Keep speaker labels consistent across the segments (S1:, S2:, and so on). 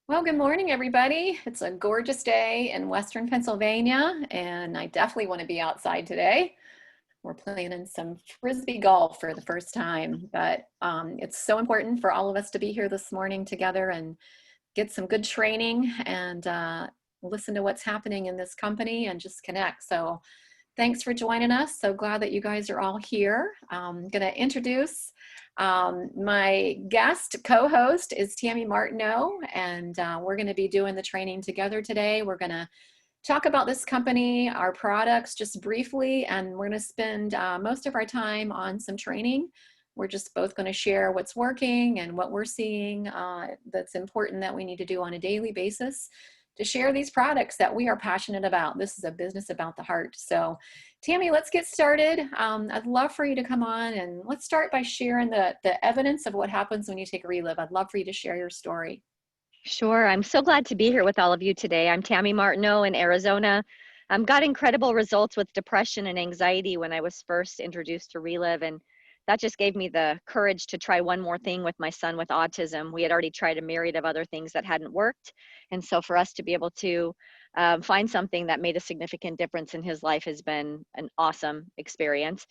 S1: Well, good morning, everybody. It's a gorgeous day in Western Pennsylvania, and I definitely want to be outside today. We're playing some frisbee golf for the first time, but it's so important for all of us to be here this morning together and get some good training and listen to what's happening in this company and just connect. So thanks for joining us. So glad that you guys are all here. I'm going to introduce my guest co-host is Tami Martineau, and we're going to be doing the training together today. We're going to talk about this company, our products just briefly, and we're going to spend most of our time on some training. We're just both going to share what's working and what we're seeing that's important that we need to do on a daily basis to share these products that we are passionate about. This is a business about the heart. So Tami, let's get started. I'd love for you to come on and let's start by sharing the evidence of what happens when you take a Reliv. I'd love for you to share your story.
S2: Sure. I'm so glad to be here with all of you today. I'm Tami Martineau in Arizona. Got incredible results with depression and anxiety when I was first introduced to Reliv, and that just gave me the courage to try one more thing with my son with autism. We had already tried a myriad of other things that hadn't worked, and so for us to be able to find something that made a significant difference in his life has been an awesome experience.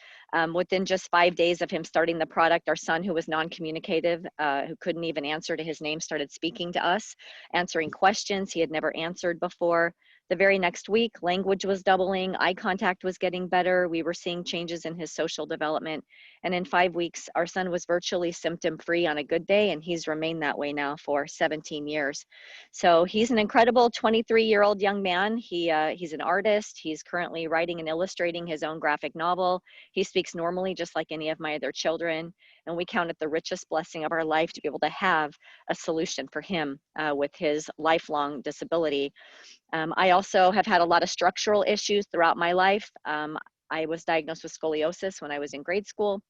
S2: Within just 5 days of him starting the product, our son, who was non-communicative, who couldn't even answer to his name, started speaking to us, answering questions he had never answered before. The very next week, language was doubling, eye contact was getting better. We were seeing changes in his social development. And in 5 weeks, our son was virtually symptom-free on a good day, and he's remained that way now for 17 years. So he's an incredible 23-year-old young man. He's an artist. He's currently writing and illustrating his own graphic novel. He speaks normally, just like any of my other children. And we count it the richest blessing of our life to be able to have a solution for him with his lifelong disability. I also have had a lot of structural issues throughout my life. I was diagnosed with scoliosis when I was in grade school.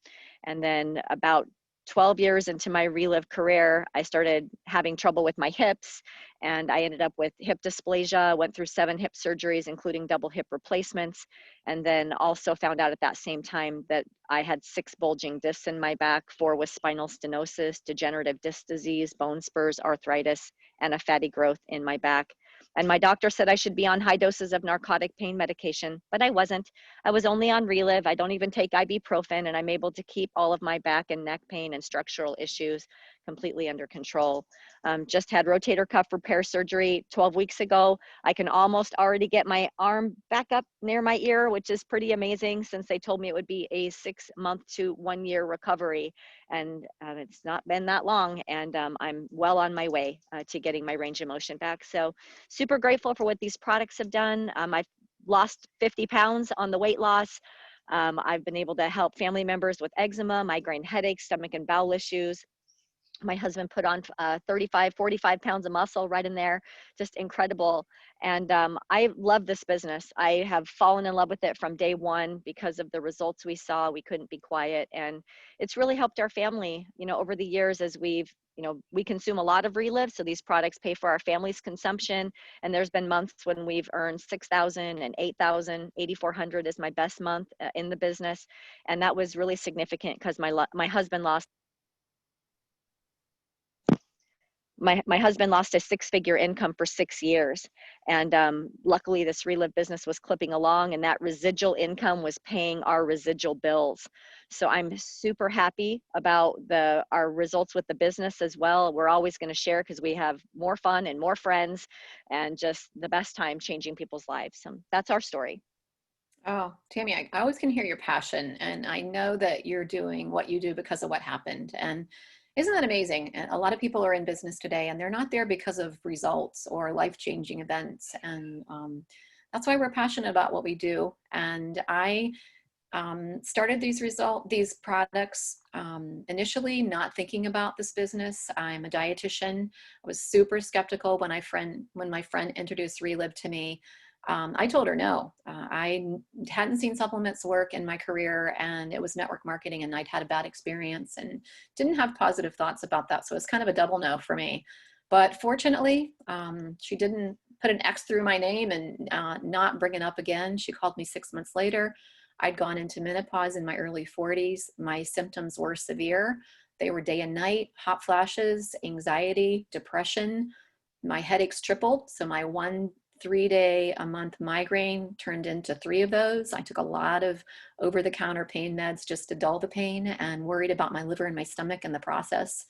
S2: And then about 12 years into my Reliv career, I started having trouble with my hips, and I ended up with hip dysplasia, went through 7 hip surgeries, including double hip replacements, and then also found out at that same time that I had 6 bulging discs in my back, 4 with spinal stenosis, degenerative disc disease, bone spurs, arthritis, and a fatty growth in my back. And my doctor said I should be on high doses of narcotic pain medication, but I wasn't. I was only on Reliv. I don't even take ibuprofen, and I'm able to keep all of my back and neck pain and structural issues completely under control. Just had rotator cuff repair surgery 12 weeks ago. I can almost already get my arm back up near my ear, which is pretty amazing since they told me it would be a 6-month to 1-year recovery. And it's not been that long, and I'm well on my way to getting my range of motion back. So super grateful for what these products have done. I've lost 50 pounds on the weight loss. I've been able to help family members with eczema, migraine headaches, stomach and bowel issues. My husband put on 35, 45 pounds of muscle right in there, just incredible. And I love this business. I have fallen in love with it from day one because of the results we saw. We couldn't be quiet. And it's really helped our family, over the years as we consume a lot of Reliv. So these products pay for our family's consumption. And there's been months when we've earned 6,000 and 8,000, 8,400 is my best month in the business. And that was really significant because my husband lost my husband lost a 6-figure income for 6 years. And luckily this Reliv business was clipping along, and that residual income was paying our residual bills. So I'm super happy about our results with the business as well. We're always going to share because we have more fun and more friends and just the best time changing people's lives. So that's our story.
S1: Oh, Tami, I always can hear your passion, and I know that you're doing what you do because of what happened. And isn't that amazing? And a lot of people are in business today, and they're not there because of results or life-changing events. And that's why we're passionate about what we do. And I started these products initially not thinking about this business. I'm a dietitian. I was super skeptical when my friend introduced Reliv to me. I told her no. I hadn't seen supplements work in my career, and it was network marketing, and I'd had a bad experience and didn't have positive thoughts about that. So it's kind of a double no for me. But fortunately, she didn't put an X through my name and not bring it up again. She called me 6 months later. I'd gone into menopause in my early 40s. My symptoms were severe. They were day and night, hot flashes, anxiety, depression, my headaches tripled. So my 1 3-day-a-month migraine turned into 3 of those. I took a lot of over-the-counter pain meds just to dull the pain, and worried about my liver and my stomach in the process.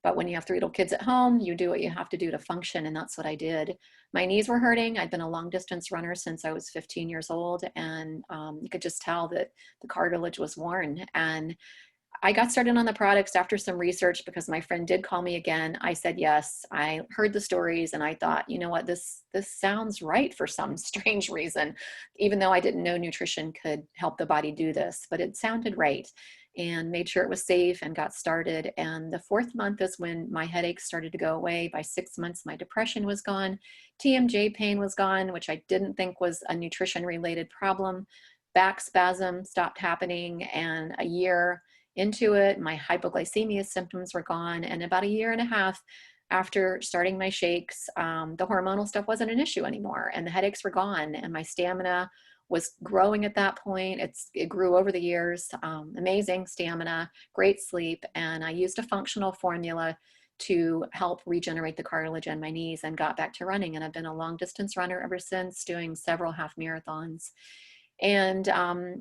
S1: But when you have 3 little kids at home, you do what you have to do to function, and that's what I did. My knees were hurting. I'd been a long distance runner since I was 15 years old, and you could just tell that the cartilage was worn. And I got started on the products after some research because my friend did call me again. I said yes. I heard the stories and I thought, you know what, this sounds right for some strange reason, even though I didn't know nutrition could help the body do this, but it sounded right, and made sure it was safe and got started. And the 4th month is when my headaches started to go away. By 6 months, my depression was gone. TMJ pain was gone, which I didn't think was a nutrition related problem. Back spasm stopped happening, and a year into it, my hypoglycemia symptoms were gone. And about a year and a half after starting my shakes, the hormonal stuff wasn't an issue anymore, and the headaches were gone, and my stamina was growing at that point. It grew over the years. Amazing stamina, great sleep, and I used a functional formula to help regenerate the cartilage in my knees, and got back to running. And I've been a long distance runner ever since, doing several half marathons. And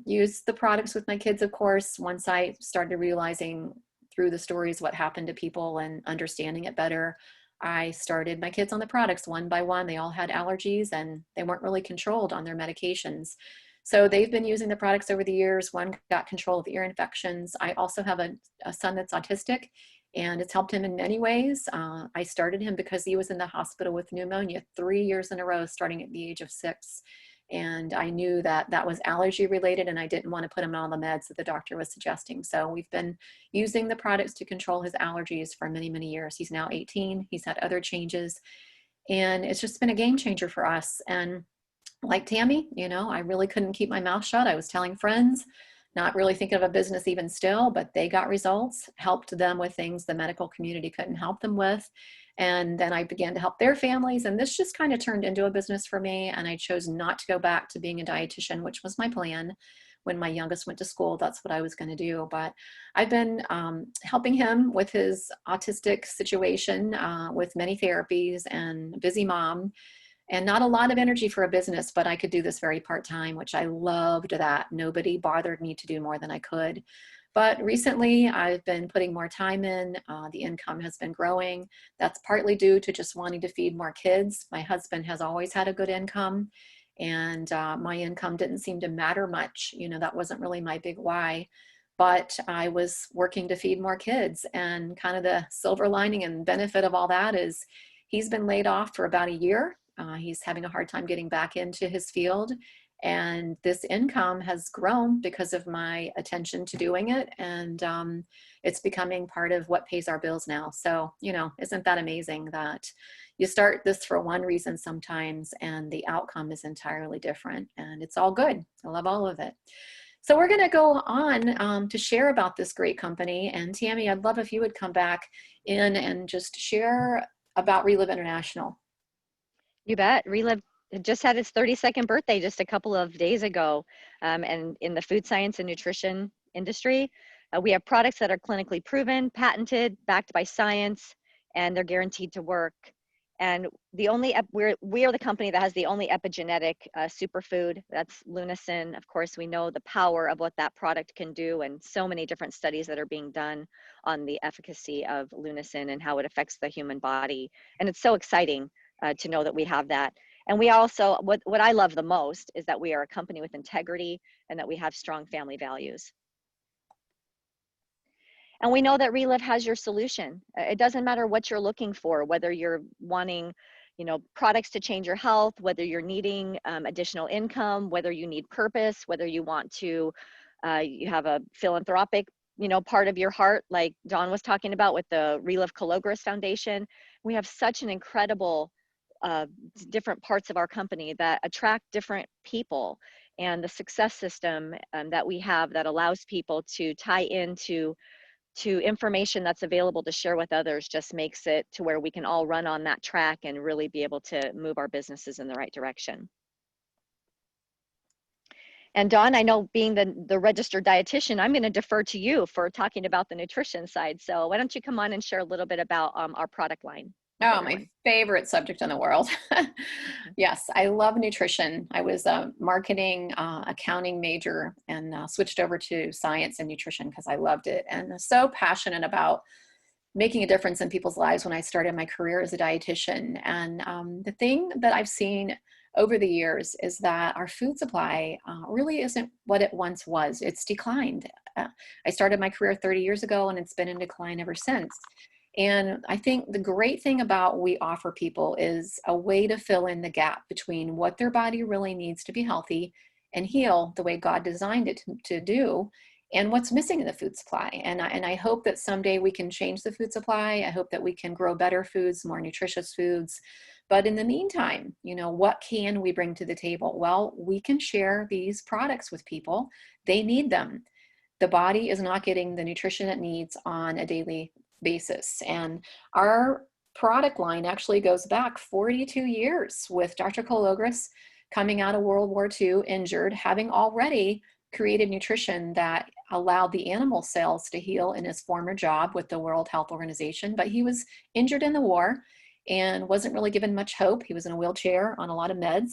S1: use the products with my kids, of course, once I started realizing through the stories what happened to people and understanding it better. I started my kids on the products one by one. They all had allergies and they weren't really controlled on their medications. So they've been using the products over the years. One got control of ear infections. I also have a son that's autistic, and it's helped him in many ways. I started him because he was in the hospital with pneumonia 3 years in a row, starting at the age of 6. And I knew that that was allergy related, and I didn't want to put him on the meds that the doctor was suggesting. So we've been using the products to control his allergies for many, many years. He's now 18. He's had other changes, and it's just been a game changer for us. And like Tami, I really couldn't keep my mouth shut. I was telling friends, not really thinking of a business even still, but they got results, helped them with things the medical community couldn't help them with. And then I began to help their families, and this just kind of turned into a business for me. And I chose not to go back to being a dietitian, which was my plan. When my youngest went to school, that's what I was going to do. But I've been helping him with his autistic situation, with many therapies, and busy mom, and not a lot of energy for a business, but I could do this very part-time, which I loved. That nobody bothered me to do more than I could. But recently I've been putting more time in. The income has been growing. That's partly due to just wanting to feed more kids. My husband has always had a good income, and my income didn't seem to matter much. That wasn't really my big why, but I was working to feed more kids. And kind of the silver lining and benefit of all that is he's been laid off for about a year. He's having a hard time getting back into his field. And this income has grown because of my attention to doing it. And it's becoming part of what pays our bills now. So, isn't that amazing that you start this for one reason sometimes, and the outcome is entirely different, and it's all good. I love all of it. So we're going to go on to share about this great company. And Tami, I'd love if you would come back in and just share about Reliv International.
S2: You bet. Reliv just had its 32nd birthday just a couple of days ago. And in the food science and nutrition industry, we have products that are clinically proven, patented, backed by science, and they're guaranteed to work. And we are the company that has the only epigenetic superfood. That's Lunasin. Of course, we know the power of what that product can do, and so many different studies that are being done on the efficacy of Lunasin and how it affects the human body. And it's so exciting to know that we have that. And we also, what I love the most is that we are a company with integrity and that we have strong family values. And we know that Reliv has your solution. It doesn't matter what you're looking for, whether you're wanting, products to change your health, whether you're needing additional income, whether you need purpose, whether you want to, you have a philanthropic, part of your heart, like Dawn was talking about with the Reliv Calogris Foundation. We have such an incredible different parts of our company that attract different people, and the success system that we have that allows people to tie into information that's available to share with others just makes it to where we can all run on that track and really be able to move our businesses in the right direction. And Dawn, I know being the registered dietitian, I'm going to defer to you for talking about the nutrition side. So why don't you come on and share a little bit about our product line? with
S1: Oh,
S2: everyone?
S1: my favorite subject in the world.
S2: Okay.
S1: Yes, I love nutrition. I was a marketing, accounting major and switched over to science and nutrition because I loved it and so passionate about making a difference in people's lives when I started my career as a dietitian. And the thing that I've seen over the years is that our food supply really isn't what it once was. It's declined. I started my career 30 years ago and it's been in decline ever since. And I think the great thing about what we offer people is a way to fill in the gap between what their body really needs to be healthy and heal the way God designed it to do and what's missing in the food supply. And I hope that someday we can change the food supply. I hope that we can grow better foods, more nutritious foods. But in the meantime, what can we bring to the table? Well, we can share these products with people. They need them. The body is not getting the nutrition it needs on a daily basis. And our product line actually goes back 42 years with Dr. Kologris coming out of World War II injured, having already created nutrition that allowed the animal cells to heal in his former job with the World Health Organization. But he was injured in the war and wasn't really given much hope. He was in a wheelchair on a lot of meds.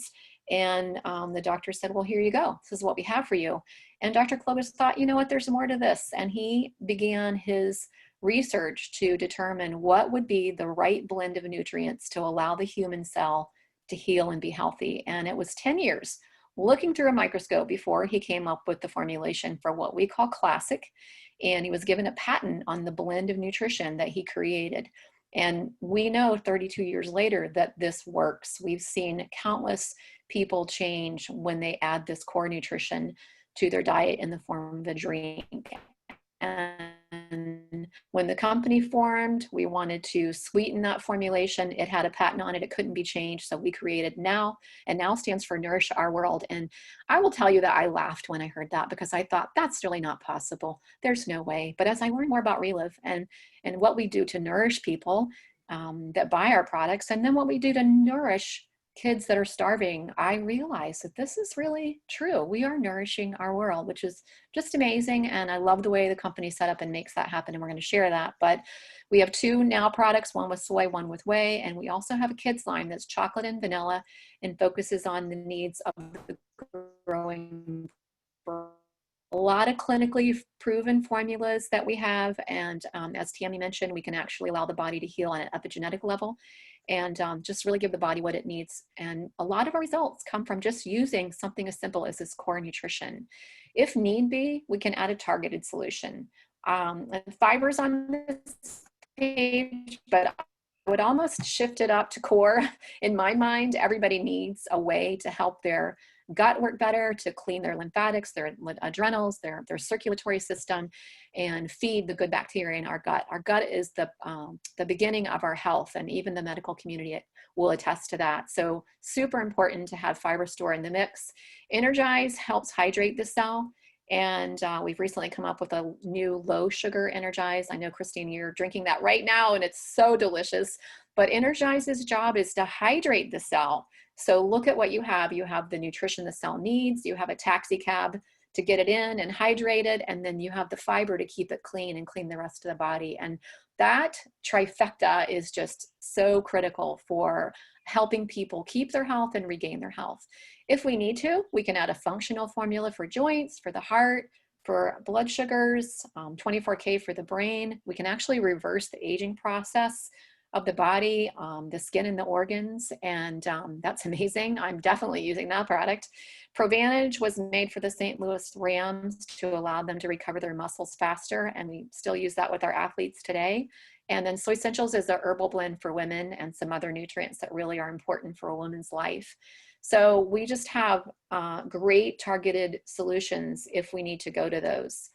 S1: And the doctor said, well, here you go. This is what we have for you. And Dr. Clovis thought, you know what, there's more to this. And he began his research to determine what would be the right blend of nutrients to allow the human cell to heal and be healthy. And it was 10 years looking through a microscope before he came up with the formulation for what we call classic. And he was given a patent on the blend of nutrition that he created. And we know 32 years later that this works. We've seen countless people change when they add this core nutrition to their diet in the form of a drink. And when the company formed, we wanted to sweeten that formulation. It had a patent on it. It couldn't be changed. So we created Now, and Now stands for Nourish Our World. And I will tell you that I laughed when I heard that because I thought that's really not possible. There's no way. But as I learned more about Reliv and what we do to nourish people that buy our products, and then what we do to nourish kids that are starving, I realized that this is really true. We are nourishing our world, which is just amazing. And I love the way the company set up and makes that happen. And we're going to share that. But we have two Now products, one with soy, one with whey. And we also have a kids line that's chocolate and vanilla and focuses on the needs of the growing world. A lot of clinically proven formulas that we have. And as Tami mentioned, we can actually allow the body to heal on an epigenetic level and just really give the body what it needs. And a lot of our results come from just using something as simple as this core nutrition. If need be, we can add a targeted solution. Fibers on this page, but I would almost shift it up to core. In my mind, everybody needs a way to help their gut work better, to clean their lymphatics, their adrenals, their circulatory system, and feed the good bacteria in our gut. Our gut is the beginning of our health, and even the medical community will attest to that. So super important to have fiber store in the mix. Energize helps hydrate the cell. And we've recently come up with a new low sugar Energize. I know, Christine, you're drinking that right now and it's so delicious. But Energize's job is to hydrate the cell. So look at what you have. You have the nutrition the cell needs. You have a taxi cab to get it in and hydrate it. And then you have the fiber to keep it clean and clean the rest of the body. And that trifecta is just so critical for helping people keep their health and regain their health. If we need to, we can add a functional formula for joints, for the heart, for blood sugars, 24K for the brain. We can actually reverse the aging process of the body, the skin and the organs, and that's amazing. I'm definitely using that product. Provantage was made for the St. Louis Rams to allow them to recover their muscles faster, and we still use that with our athletes today. And then Soy Essentials is a herbal blend for women and some other nutrients that really are important for a woman's life. So we just have great targeted solutions if we need to go to those.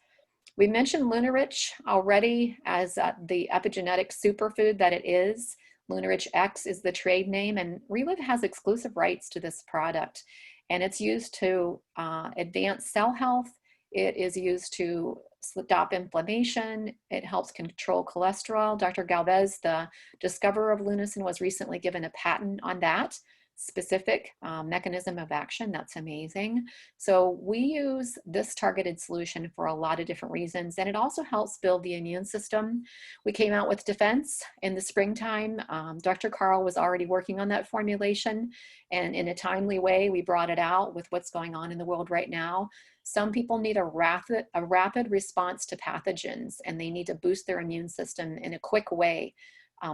S1: We mentioned LunaRich already as the epigenetic superfood that it is. LunaRich X is the trade name, and Reliv has exclusive rights to this product. And it's used to advance cell health. It is used to stop inflammation. It helps control cholesterol. Dr. Galvez, the discoverer of Lunasin, was recently given a patent on that. specific mechanism of action. That's amazing. So we use this targeted solution for a lot of different reasons, and it also helps build the immune system. We came out with Defense in the springtime. Dr. Carl was already working on that formulation, and in a timely way, we brought it out with what's going on in the world right now. Some people need a rapid response to pathogens, and they need to boost their immune system in a quick way.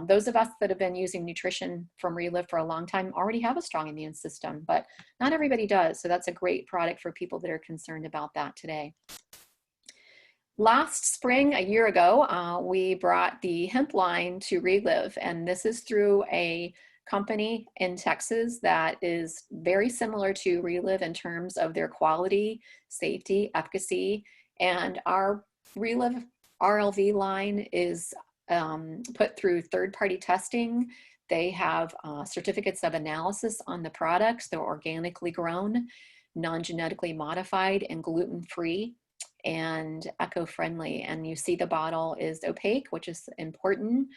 S1: Those of us that have been using nutrition from Reliv for a long time already have a strong immune system, but not everybody does. So that's a great product for people that are concerned about that today. Last spring, a year ago, we brought the hemp line to Reliv, and this is through a company in Texas that is very similar to Reliv in terms of their quality, safety, efficacy, and our Reliv RLV line is put through third-party testing. They have certificates of analysis on the products. They're organically grown, non-genetically modified, and gluten-free and eco-friendly. And you see the bottle is opaque, which is important.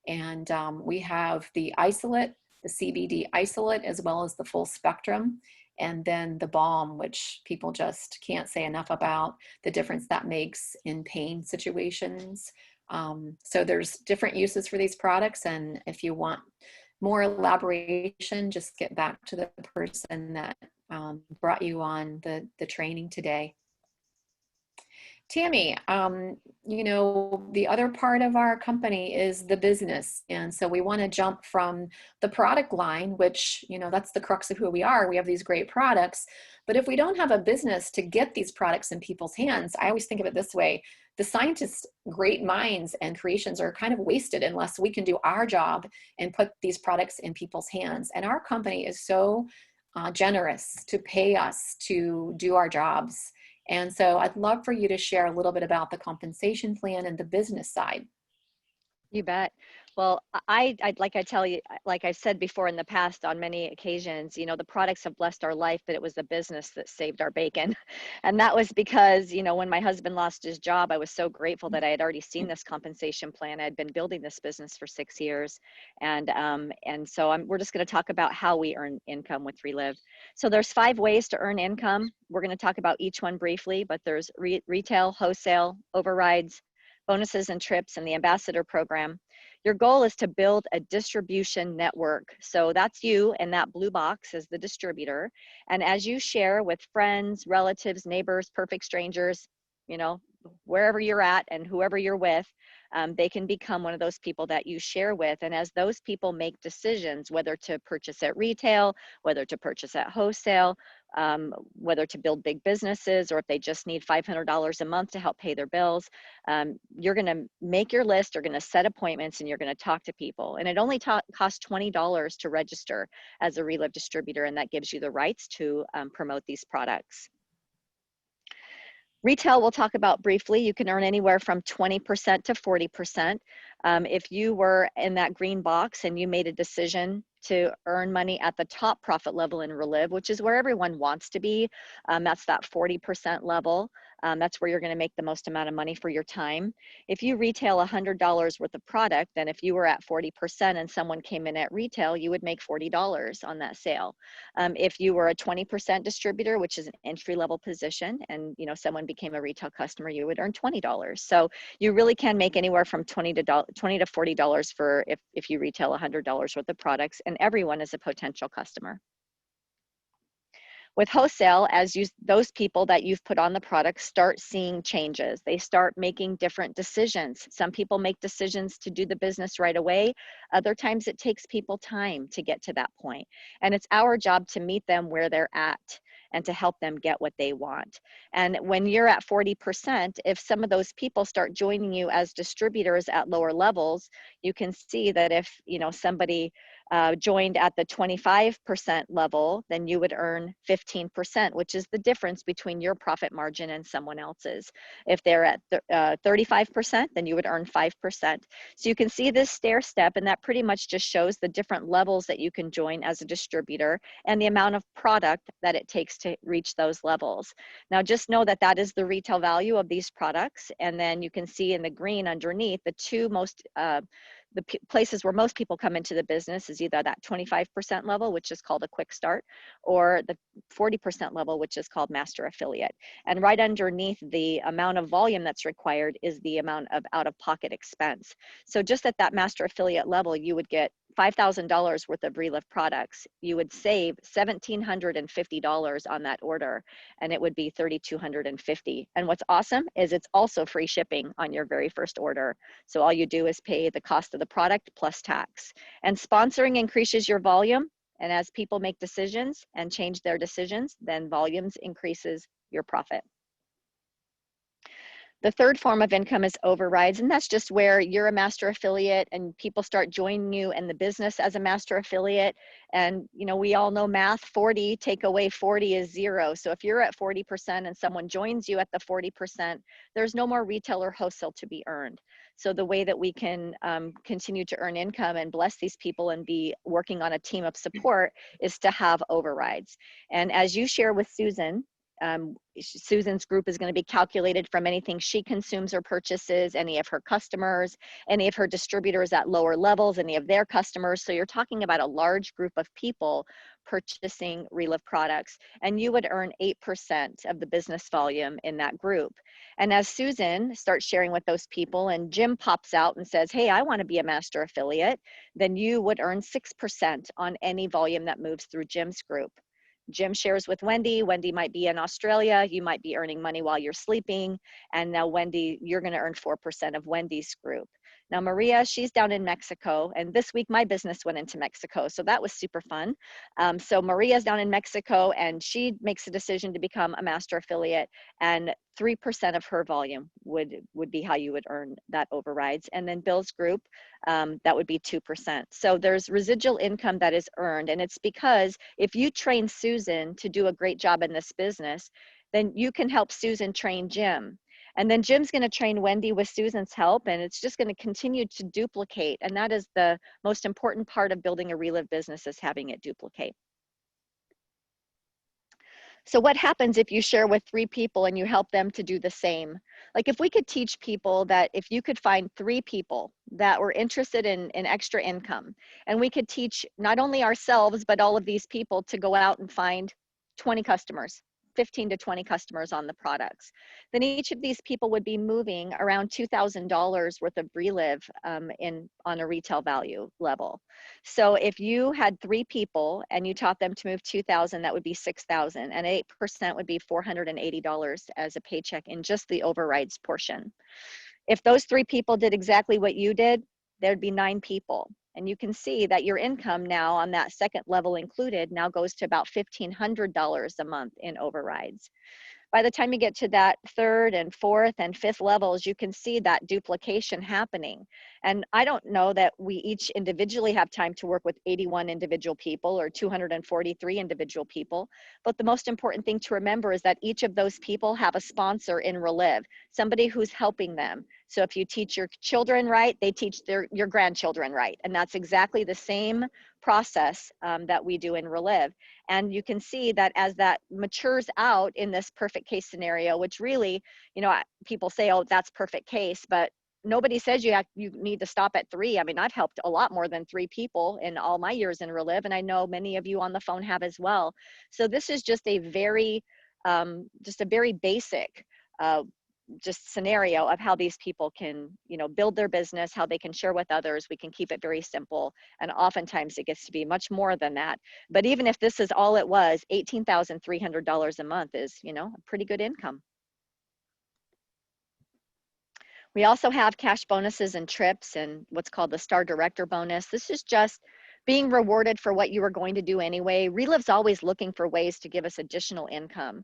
S1: And we have the isolate, the CBD isolate, as well as the full spectrum. And then the balm, which people just can't say enough about the difference that makes in pain situations. So there's different uses for these products, and if you want more elaboration, just get back to the person that brought you on the training today. Tami, you know, the other part of our company is the business. And so we want to jump from the product line, which, you know, that's the crux of who we are. We have these great products. But if we don't have a business to get these products in people's hands, I always think of it this way. The scientists' great minds and creations are kind of wasted unless we can do our job and put these products in people's hands. And our company is so generous to pay us to do our jobs. And so I'd love for you to share a little bit about the compensation plan and the business side.
S2: You bet. Well, I'd like I tell you, like I said before in the past on many occasions, you know, the products have blessed our life, but it was the business that saved our bacon. And that was because, you know, when my husband lost his job, I was so grateful that I had already seen this compensation plan. I had been building this business for 6 years. And so we're just going to talk about how we earn income with Reliv. So there's 5 ways to earn income. We're going to talk about each one briefly, but there's retail, wholesale, overrides, bonuses and trips, and the ambassador program. Your goal is to build a distribution network. So that's you, and that blue box is the distributor. And as you share with friends, relatives, neighbors, perfect strangers, you know, wherever you're at and whoever you're with, they can become one of those people that you share with. And as those people make decisions, whether to purchase at retail, whether to purchase at wholesale, whether to build big businesses, or if they just need $500 a month to help pay their bills, you're going to make your list, you're going to set appointments, and you're going to talk to people. And it only costs $20 to register as a Reliv distributor, and that gives you the rights to promote these products. Retail, we'll talk about briefly. You can earn anywhere from 20% to 40%. If you were in that green box and you made a decision to earn money at the top profit level in Reliv, which is where everyone wants to be, that's that 40% level. That's where you're going to make the most amount of money for your time. If you retail $100 worth of product, then if you were at 40% and someone came in at retail, you would make $40 on that sale. If you were a 20% distributor, which is an entry-level position, and you know someone became a retail customer, you would earn $20. So you really can make anywhere from $20 to $40 for if you retail $100 worth of products, and everyone is a potential customer. With wholesale, as those people that you've put on the product start seeing changes, they start making different decisions. Some people make decisions to do the business right away. Other times it takes people time to get to that point. And it's our job to meet them where they're at and to help them get what they want. And when you're at 40%, if some of those people start joining you as distributors at lower levels, you can see that if somebody joined at the 25% level, then you would earn 15%, which is the difference between your profit margin and someone else's. If they're at 35%, then you would earn 5%. So you can see this stair step, and that pretty much just shows the different levels that you can join as a distributor and the amount of product that it takes to reach those levels. Now just know that that is the retail value of these products, and then you can see in the green underneath the two most the places where most people come into the business is either that 25% level, which is called a quick start, or the 40% level, which is called master affiliate. And right underneath the amount of volume that's required is the amount of out-of-pocket expense. So just at that master affiliate level, you would get $5,000 worth of Reliv products. You would save $1,750 on that order, and it would be $3,250. And what's awesome is it's also free shipping on your very first order. So all you do is pay the cost of the product plus tax. And sponsoring increases your volume. And as people make decisions and change their decisions, then volumes increases your profit. The third form of income is overrides, and that's just where you're a master affiliate and people start joining you in the business as a master affiliate. And you know, we all know math, 40 take away 40 is 0. So if you're at 40% and someone joins you at the 40%, there's no more retail or wholesale to be earned. So the way that we can continue to earn income and bless these people and be working on a team of support is to have overrides. And as you share with Susan, Susan's group is going to be calculated from anything she consumes or purchases, any of her customers, any of her distributors at lower levels, any of their customers. So you're talking about a large group of people purchasing Reliv products, and you would earn 8% of the business volume in that group. And as Susan starts sharing with those people and Jim pops out and says, hey, I want to be a master affiliate, then you would earn 6% on any volume that moves through Jim's group. Jim shares with Wendy. Wendy might be in Australia. You might be earning money while you're sleeping. And now Wendy, you're going to earn 4% of Wendy's group. Now Maria, she's down in Mexico. And this week my business went into Mexico. So that was super fun. So Maria's down in Mexico and she makes a decision to become a master affiliate, and 3% of her volume would be how you would earn that overrides. And then Bill's group, that would be 2%. So there's residual income that is earned. And it's because if you train Susan to do a great job in this business, then you can help Susan train Jim. And then Jim's going to train Wendy with Susan's help, and it's just going to continue to duplicate. And that is the most important part of building a Reliv business, is having it duplicate. So what happens if you share with 3 people and you help them to do the same? Like if we could teach people that if you could find 3 people that were interested in extra income, and we could teach not only ourselves, but all of these people to go out and find 20 customers, 15 to 20 customers on the products, then each of these people would be moving around $2,000 worth of Reliv on a retail value level. So if you had 3 people and you taught them to move 2,000, that would be 6,000, and 8% would be $480 as a paycheck in just the overrides portion. If those 3 people did exactly what you did, there'd be 9 people. And you can see that your income now on that second level included now goes to about $1,500 a month in overrides. By the time you get to that third and fourth and fifth levels, you can see that duplication happening. And I don't know that we each individually have time to work with 81 individual people or 243 individual people. But the most important thing to remember is that each of those people have a sponsor in Reliv, somebody who's helping them. So if you teach your children right, they teach your grandchildren right. And that's exactly the same process that we do in Reliv. And you can see that as that matures out in this perfect case scenario, which really, you know, people say, oh, that's perfect case, but nobody says you need to stop at 3. I mean, I've helped a lot more than 3 people in all my years in Reliv, and I know many of you on the phone have as well. So this is just a very basic just scenario of how these people can, you know, build their business, how they can share with others. We can keep it very simple. And oftentimes it gets to be much more than that. But even if this is all it was, $18,300 a month is, you know, a pretty good income. We also have cash bonuses and trips and what's called the Star Director bonus. This is just being rewarded for what you were going to do anyway. Reliv's always looking for ways to give us additional income.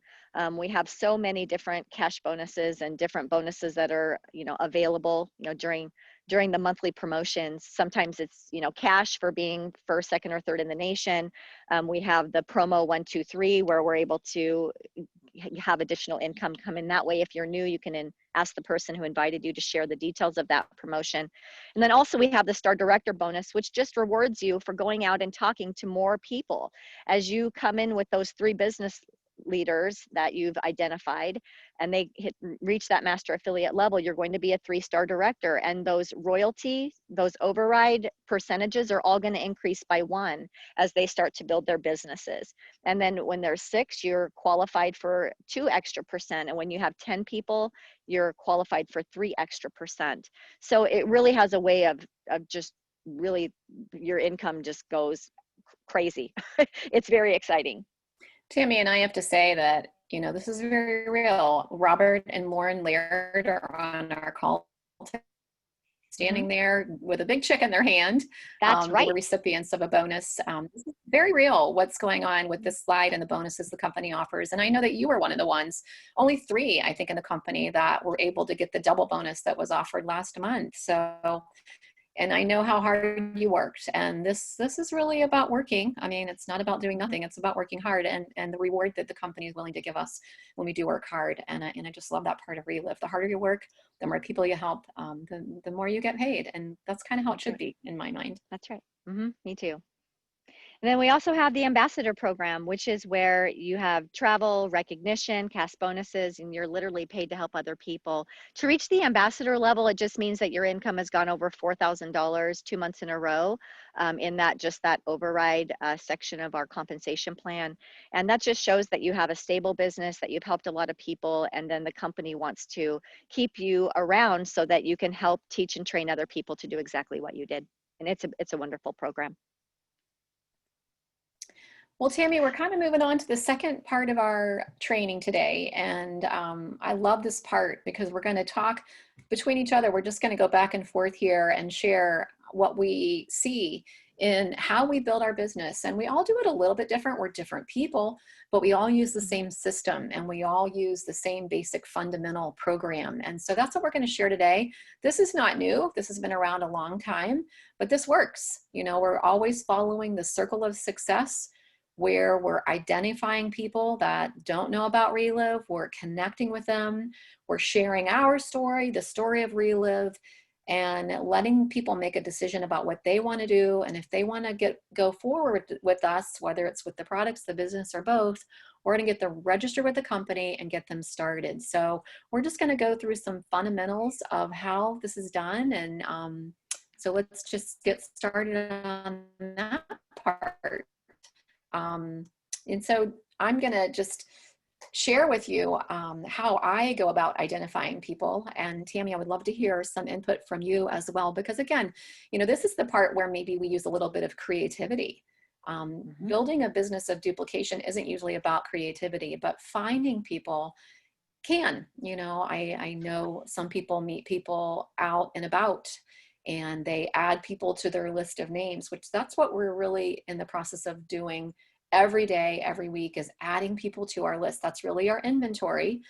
S2: We have so many different cash bonuses and different bonuses that are, you know, available, you know, during the monthly promotions. Sometimes it's, you know, cash for being first, second, or third in the nation. We have the promo 1, 2, 3, where we're able to have additional income come in that way. If you're new, you can ask the person who invited you to share the details of that promotion. And then also we have the Star Director bonus, which just rewards you for going out and talking to more people. As you come in with those 3 business leaders that you've identified and they reach that master affiliate level, you're going to be a 3-star director. And those royalty, those override percentages are all going to increase by 1 as they start to build their businesses. And then when there's 6, you're qualified for 2 extra percent. And when you have 10 people, you're qualified for 3 extra percent. So it really has a way of just really, your income just goes crazy. It's very exciting.
S1: Tammy and I have to say that, you know, this is very real. Robert and Lauren Laird are on our call, standing there with a big check in their hand.
S2: That's
S1: They
S2: right.
S1: were recipients of a bonus. This is very real what's going on with this slide and the bonuses the company offers. And I know that you were one of the ones, only 3, I think, in the company that were able to get the double bonus that was offered last month. So, and I know how hard you worked, and this is really about working. I mean, it's not about doing nothing, it's about working hard, and the reward that the company is willing to give us when we do work hard. And I just love that part of Reliv. The harder you work, the more people you help, the more you get paid. And that's kind of how it should be in my mind.
S2: That's right. Me too. And then we also have the ambassador program, which is where you have travel, recognition, cash bonuses, and you're literally paid to help other people. To reach the ambassador level, it just means that your income has gone over $4,000 2 months in a row in that override section of our compensation plan. And that just shows that you have a stable business, that you've helped a lot of people, and then the company wants to keep you around so that you can help teach and train other people to do exactly what you did. And it's a wonderful program.
S1: Well, Tammy, we're kind of moving on to the second part of our training today. And I love this part because we're going to talk between each other. We're just going to go back and forth here and share what we see in how we build our business. And we all do it a little bit different. We're different people, but we all use the same system and we all use the same basic fundamental program. And so that's what we're going to share today. This is not new. This has been around a long time, but this works. You know, we're always following the circle of success, where we're identifying people that don't know about Reliv, we're connecting with them, we're sharing our story, the story of Reliv, and letting people make a decision about what they want to do. And if they want to go forward with us, whether it's with the products, the business, or both, we're going to get them registered with the company and get them started. So we're just going to go through some fundamentals of how this is done. And so let's just get started on that part. And so I'm going to just share with you how I go about identifying people. And Tammy, I would love to hear some input from you as well, because again, you know, this is the part where maybe we use a little bit of creativity. Building a business of duplication isn't usually about creativity, but finding people can. You know, I know some people meet people out and about, and they add people to their list of names, which that's what we're really in the process of doing every day, every week, is adding people to our list. That's really our inventory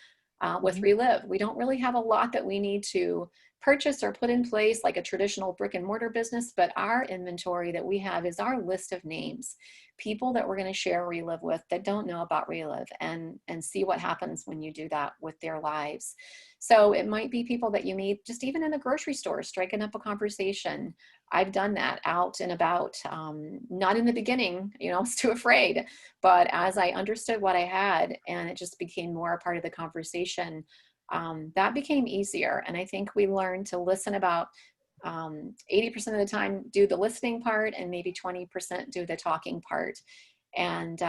S1: with Reliv. We don't really have a lot that we need to purchase or put in place like a traditional brick and mortar business, but our inventory that we have is our list of names, people that we're going to share Reliv with that don't know about Reliv, and see what happens when you do that with their lives. So it might be people that you meet just even in the grocery store, striking up a conversation. I've done that out and about, not in the beginning, you know, I was too afraid, but as I understood what I had and it just became more a part of the conversation, that became easier. And I think we learned to listen about 80% of the time, do the listening part, and maybe 20% do the talking part. And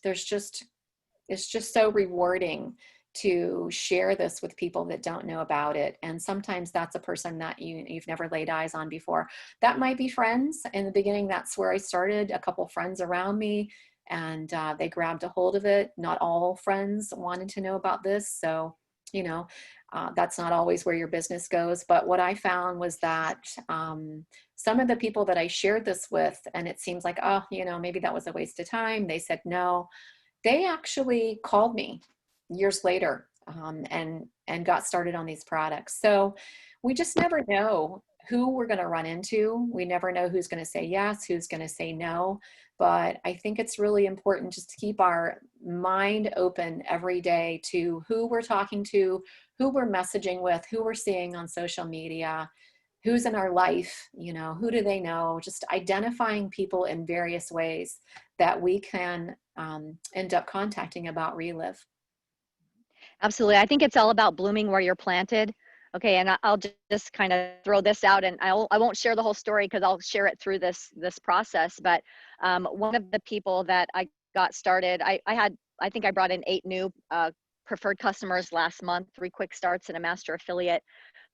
S1: it's just so rewarding to share this with people that don't know about it. And sometimes that's a person that you've never laid eyes on before. That might be friends. In the beginning, that's where I started, a couple friends around me, and they grabbed a hold of it. Not all friends wanted to know about this. So, you know, that's not always where your business goes. But what I found was that some of the people that I shared this with, and it seems like, oh, you know, maybe that was a waste of time, they said no. They actually called me years later and got started on these products. So we just never know who we're going to run into. We never know who's going to say yes, who's going to say no. But I think it's really important just to keep our mind open every day to who we're talking to, who we're messaging with, who we're seeing on social media, who's in our life, you know, who do they know, just identifying people in various ways that we can end up contacting about Reliv.
S2: Absolutely. I think it's all about blooming where you're planted. Okay, and I'll just kind of throw this out, and I won't share the whole story because I'll share it through this process. But one of the people that I got started, I think I brought in 8 new preferred customers last month, 3 quick starts and a master affiliate.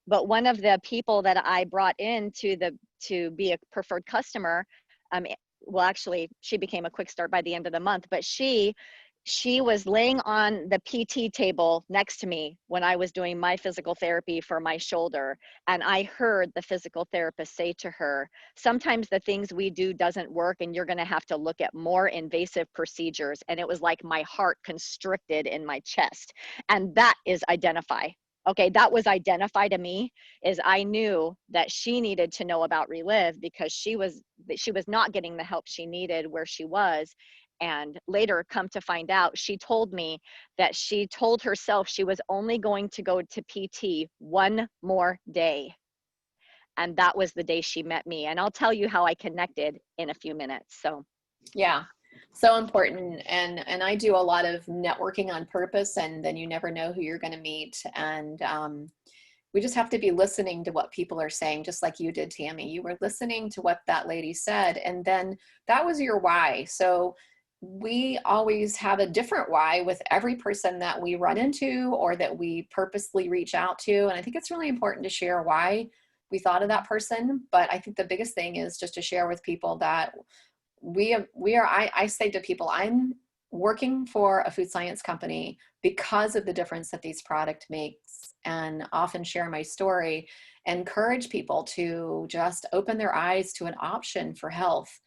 S2: But one of the people that I brought in to be a preferred customer, um, well, actually, she became a quick start by the end of the month. But she was laying on the PT table next to me when I was doing my physical therapy for my shoulder. And I heard the physical therapist say to her, sometimes the things we do doesn't work and you're going to have to look at more invasive procedures. And it was like my heart constricted in my chest. And that is identify. Okay, that was identify to me, is I knew that she needed to know about Reliv because she was not getting the help she needed where she was. And later, come to find out, she told me that she told herself she was only going to go to PT one more day. And that was the day she met me. And I'll tell you how I connected in a few minutes. So
S1: Yeah, so important. And I do a lot of networking on purpose, and then you never know who you're going to meet. And we just have to be listening to what people are saying, just like you did, Tami. You were listening to what that lady said, and then that was your why. So we always have a different why with every person that we run into or that we purposely reach out to. And I think it's really important to share why we thought of that person. But I think the biggest thing is just to share with people that I say to people, I'm working for a food science company because of the difference that these product makes, and often share my story, encourage people to just open their eyes to an option for health.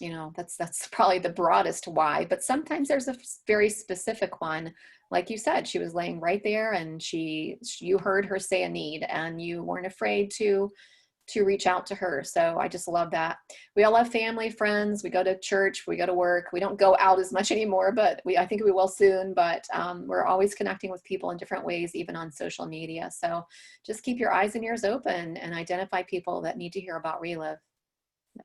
S1: You know, that's probably the broadest why, but sometimes there's a very specific one. Like you said, she was laying right there, and you heard her say a need, and you weren't afraid to reach out to her. So I just love that. We all have family, friends. We go to church, we go to work. We don't go out as much anymore, but I think we will soon. But we're always connecting with people in different ways, even on social media. So just keep your eyes and ears open and identify people that need to hear about Reliv.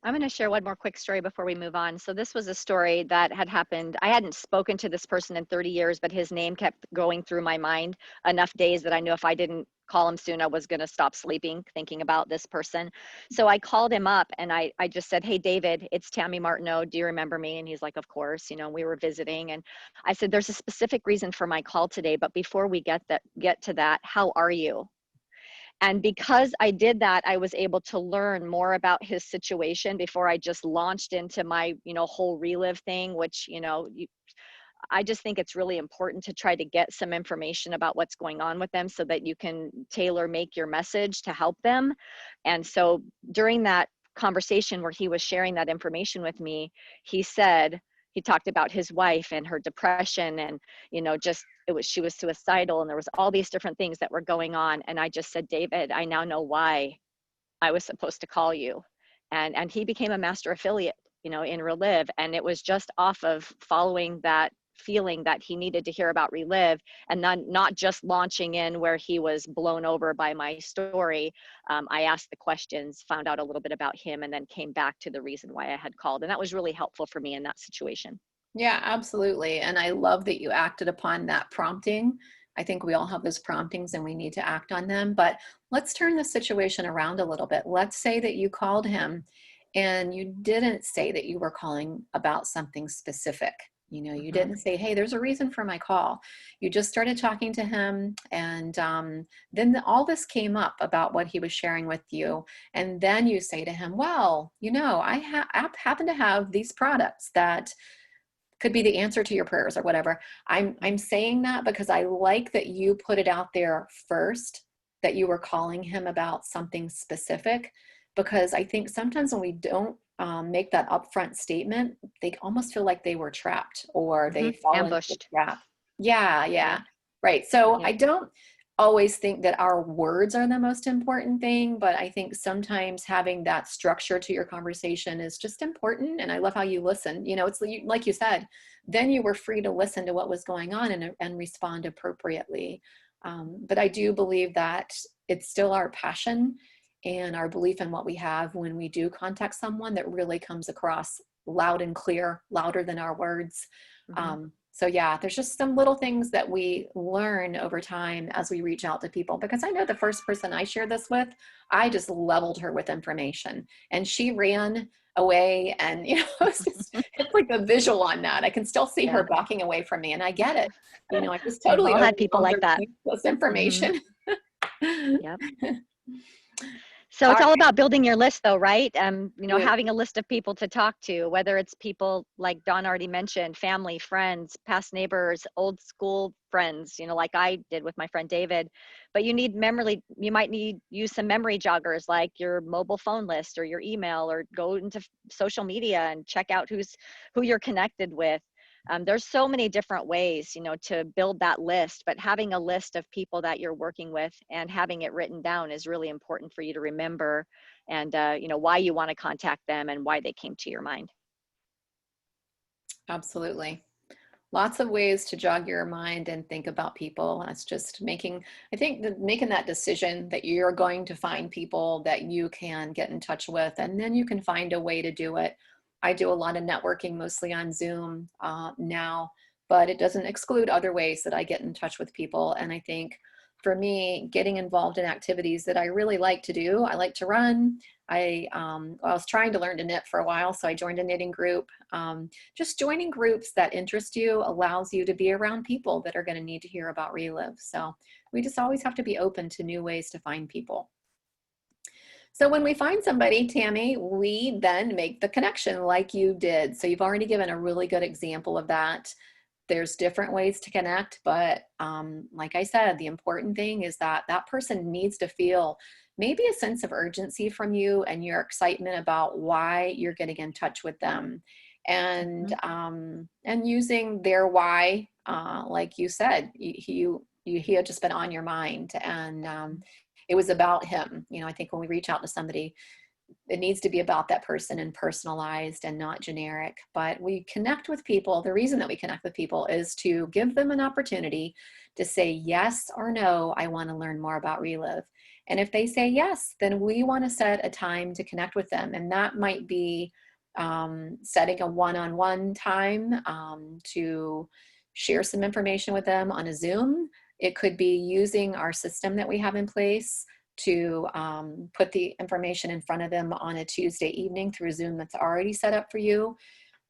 S2: I'm going to share one more quick story before we move on. So this was a story that had happened. I hadn't spoken to this person in 30 years, but his name kept going through my mind enough days that I knew if I didn't call him soon, I was going to stop sleeping thinking about this person. So I called him up and I just said, "Hey, David, it's Tami Martineau. Do you remember me?" And he's like, "Of course, you know, we were visiting." And I said, "There's a specific reason for my call today, but before we get to that, how are you?" And because I did that, I was able to learn more about his situation before I just launched into my, whole Reliv thing, which, I just think it's really important to try to get some information about what's going on with them so that you can tailor make your message to help them. And so during that conversation where he was sharing that information with me, he talked about his wife and her depression and, she was suicidal and there was all these different things that were going on. And I just said, "David, I now know why I was supposed to call you." And he became a master affiliate, in Reliv. And it was just off of following that feeling that he needed to hear about Reliv, and not just launching in where he was blown over by my story. I asked the questions, found out a little bit about him, and then came back to the reason why I had called. And that was really helpful for me in that situation.
S1: Yeah, absolutely. And I love that you acted upon that prompting. I think we all have those promptings and we need to act on them. But let's turn the situation around a little bit. Let's say that you called him and you didn't say that you were calling about something specific. You didn't say, "Hey, there's a reason for my call." You just started talking to him, and then all this came up about what he was sharing with you. And then you say to him, "Well, I happen to have these products that could be the answer to your prayers," or whatever. I'm saying that because I like that you put it out there first, that you were calling him about something specific, because I think sometimes when we don't make that upfront statement, they almost feel like they were trapped or they fall into the
S2: Ambushed.
S1: trap. Yeah. Right. So
S2: Yep.
S1: I don't always think that our words are the most important thing, but I think sometimes having that structure to your conversation is just important. And I love how you listen. It's like you said, then you were free to listen to what was going on and respond appropriately. But I do believe that it's still our passion and our belief in what we have when we do contact someone that really comes across loud and clear, louder than our words.
S2: Mm-hmm.
S1: So yeah, there's just some little things that we learn over time as we reach out to people, because I know the first person I shared this with, I just leveled her with information and she ran away, and it's like a visual on that. I can still see
S2: Yeah.
S1: her backing away from me, and I get it. I just
S2: We've
S1: totally
S2: all had people
S1: overwhelmed her
S2: like that.
S1: with useless
S2: Mm-hmm.
S1: information.
S2: Yep. So
S1: All
S2: it's all about building your list though, right?
S1: right.
S2: Having a list of people to talk to, whether it's people like Dawn already mentioned, family, friends, past neighbors, old school friends, like I did with my friend David. But you might need use some memory joggers like your mobile phone list or your email, or go into social media and check out who you're connected with. There's so many different ways, to build that list, but having a list of people that you're working with and having it written down is really important for you to remember, and, why you want to contact them and why they came to your mind.
S1: Absolutely. Lots of ways to jog your mind and think about people. That's just making that decision that you're going to find people that you can get in touch with, and then you can find a way to do it. I do a lot of networking, mostly on Zoom now, but it doesn't exclude other ways that I get in touch with people. And I think for me, getting involved in activities that I really like to do, I like to run. I was trying to learn to knit for a while, so I joined a knitting group. Just joining groups that interest you allows you to be around people that are going to need to hear about Reliv. So we just always have to be open to new ways to find people. So when we find somebody, Tami, we then make the connection like you did. So you've already given a really good example of that. There's different ways to connect, but like I said, the important thing is that that person needs to feel maybe a sense of urgency from you and your excitement about why you're getting in touch with them, and using their why, like you said, he had just been on your mind, and it was about him. I think when we reach out to somebody, it needs to be about that person and personalized and not generic. But we connect with people. The reason that we connect with people is to give them an opportunity to say yes or no, I want to learn more about Reliv. And if they say yes, then we want to set a time to connect with them. And that might be setting a one-on-one time to share some information with them on a Zoom. It could be using our system that we have in place to put the information in front of them on a Tuesday evening through Zoom that's already set up for you.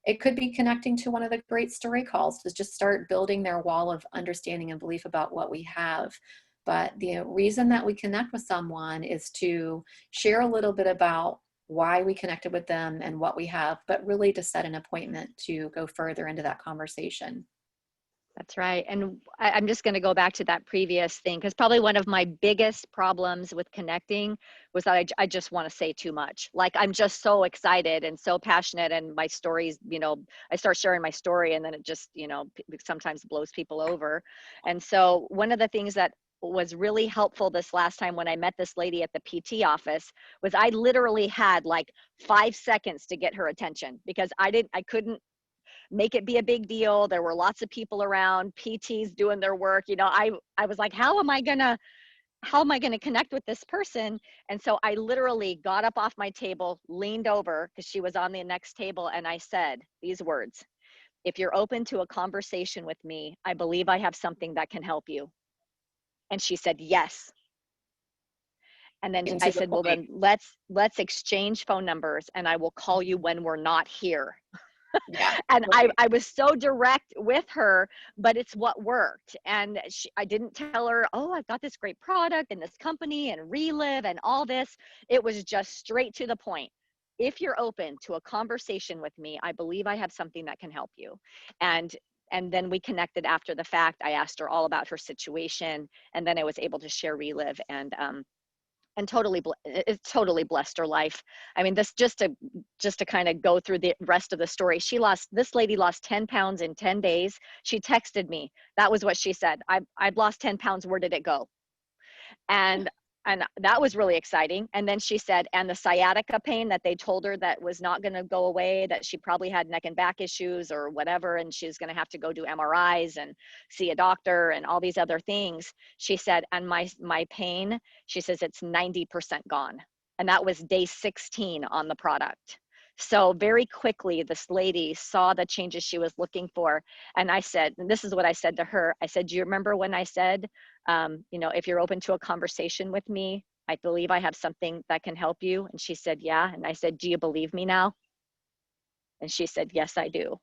S1: It could be connecting to one of the great story calls to just start building their wall of understanding and belief about what we have. But the reason that we connect with someone is to share a little bit about why we connected with them and what we have, but really to set an appointment to go further into that conversation.
S2: That's right. And I'm just going to go back to that previous thing, because probably one of my biggest problems with connecting was that I just want to say too much. Like, I'm just so excited and so passionate, and my stories, I start sharing my story, and then it just, sometimes blows people over. And so one of the things that was really helpful this last time when I met this lady at the PT office was I literally had like 5 seconds to get her attention, because I couldn't make it be a big deal. There were lots of people around, PTs doing their work. I was like, how am I gonna connect with this person? And so I literally got up off my table, leaned over because she was on the next table, and I said these words: if you're open to a conversation with me, I believe I have something that can help you. And she said yes. And then
S1: And
S2: I
S1: to the
S2: said, well,
S1: point.
S2: then let's exchange phone numbers, and I will call you when we're not here.
S1: Yeah.
S2: And
S1: Right.
S2: I was so direct with her, but it's what worked. And I didn't tell her, oh, I've got this great product and this company and Reliv and all this. It was just straight to the point. If you're open to a conversation with me, I believe I have something that can help you. And and then we connected after the fact. I asked her all about her situation, and then I was able to share Reliv, and it totally blessed her life. I mean, this just to kind of go through the rest of the story. This lady lost 10 pounds in 10 days. She texted me. That was what she said. I've lost 10 pounds. Where did it go? And and that was really exciting. And then she said, and the sciatica pain that they told her that was not going to go away, that she probably had neck and back issues or whatever, and she's going to have to go do MRIs and see a doctor and all these other things. She said, and my pain, she says, it's 90% gone. and that was day 16 on the product. So very quickly, this lady saw the changes she was looking for. And I said, and this is what I said to her. I said, do you remember when I said, if you're open to a conversation with me, I believe I have something that can help you? And she said, yeah. And I said, do you believe me now? And she said, yes, I do.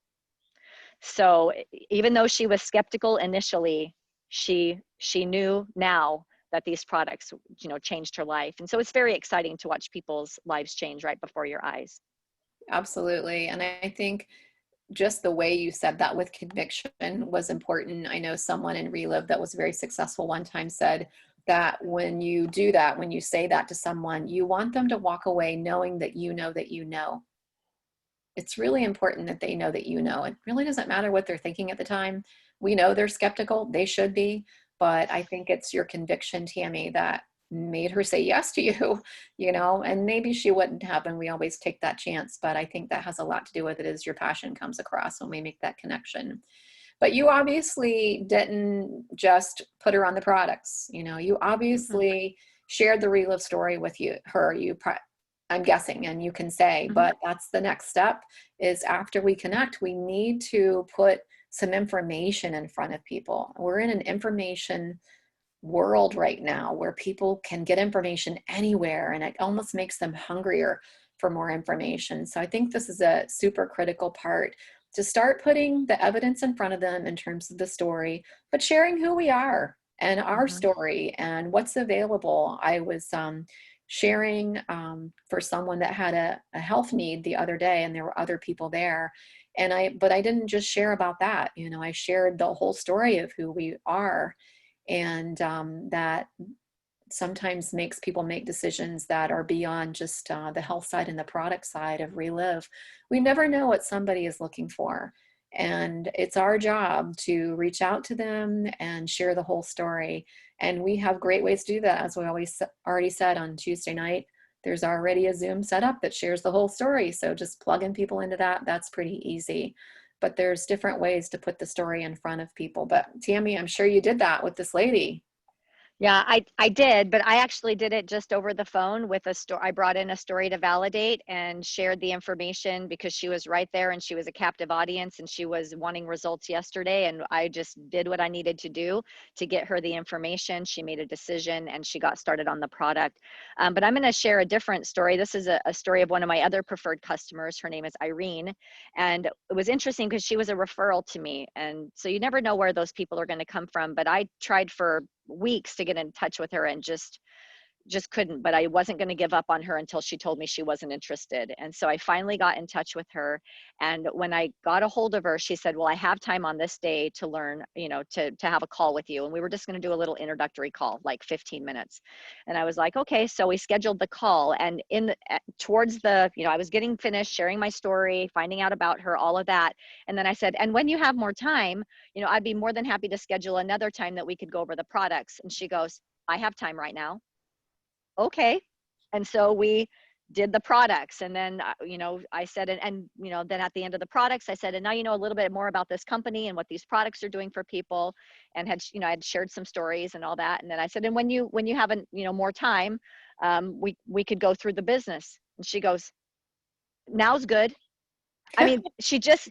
S2: So even though she was skeptical initially, she knew now that these products, changed her life. And so it's very exciting to watch people's lives change right before your eyes.
S1: Absolutely. And I think just the way you said that with conviction was important. I know someone in Reliv that was very successful one time said that when you do that, when you say that to someone, you want them to walk away knowing that you know that you know. It's really important that they know that you know. It really doesn't matter what they're thinking at the time. We know they're skeptical, they should be, but I think it's your conviction, Tami, that made her say yes to you, and maybe she wouldn't have, and we always take that chance, but I think that has a lot to do with it as your passion comes across when we make that connection. But you obviously didn't just put her on the products, you obviously shared the Reliv story with her. I'm guessing, and you can say, but that's the next step is after we connect, we need to put some information in front of people. We're in an information world right now where people can get information anywhere, and it almost makes them hungrier for more information. So I think this is a super critical part to start putting the evidence in front of them in terms of the story, but sharing who we are and our story and what's available. I was sharing for someone that had a health need the other day, and there were other people there. But I didn't just share about that. I shared the whole story of who we are, and that sometimes makes people make decisions that are beyond just the health side and the product side of Reliv. We never know what somebody is looking for. And it's our job to reach out to them and share the whole story. And we have great ways to do that. As we already said on Tuesday night, there's already a Zoom setup that shares the whole story. So just plugging people into that, that's pretty easy. But there's different ways to put the story in front of people. But Tami, I'm sure you did that with this lady.
S2: Yeah, I did, but I actually did it just over the phone with a story. I brought in a story to validate and shared the information because she was right there and she was a captive audience and she was wanting results yesterday. And I just did what I needed to do to get her the information. She made a decision and she got started on the product. But I'm going to share a different story. This is a story of one of my other preferred customers. Her name is Irene. And it was interesting because she was a referral to me. And so you never know where those people are going to come from. But I tried for weeks to get in touch with her and just couldn't, but I wasn't going to give up on her until she told me she wasn't interested. And so I finally got in touch with her. And when I got a hold of her, she said, well, I have time on this day to learn, to have a call with you. And we were just going to do a little introductory call, like 15 minutes. And I was like, okay. So we scheduled the call, and towards the, I was getting finished sharing my story, finding out about her, all of that. And then I said, and when you have more time, I'd be more than happy to schedule another time that we could go over the products. And she goes, I have time right now. Okay. And so we did the products, and then I said, and then at the end of the products I said, and now you know a little bit more about this company and what these products are doing for people, and I'd shared some stories and all that. And then I said, and when you have more time, we could go through the business. And she goes, now's good. I mean, she just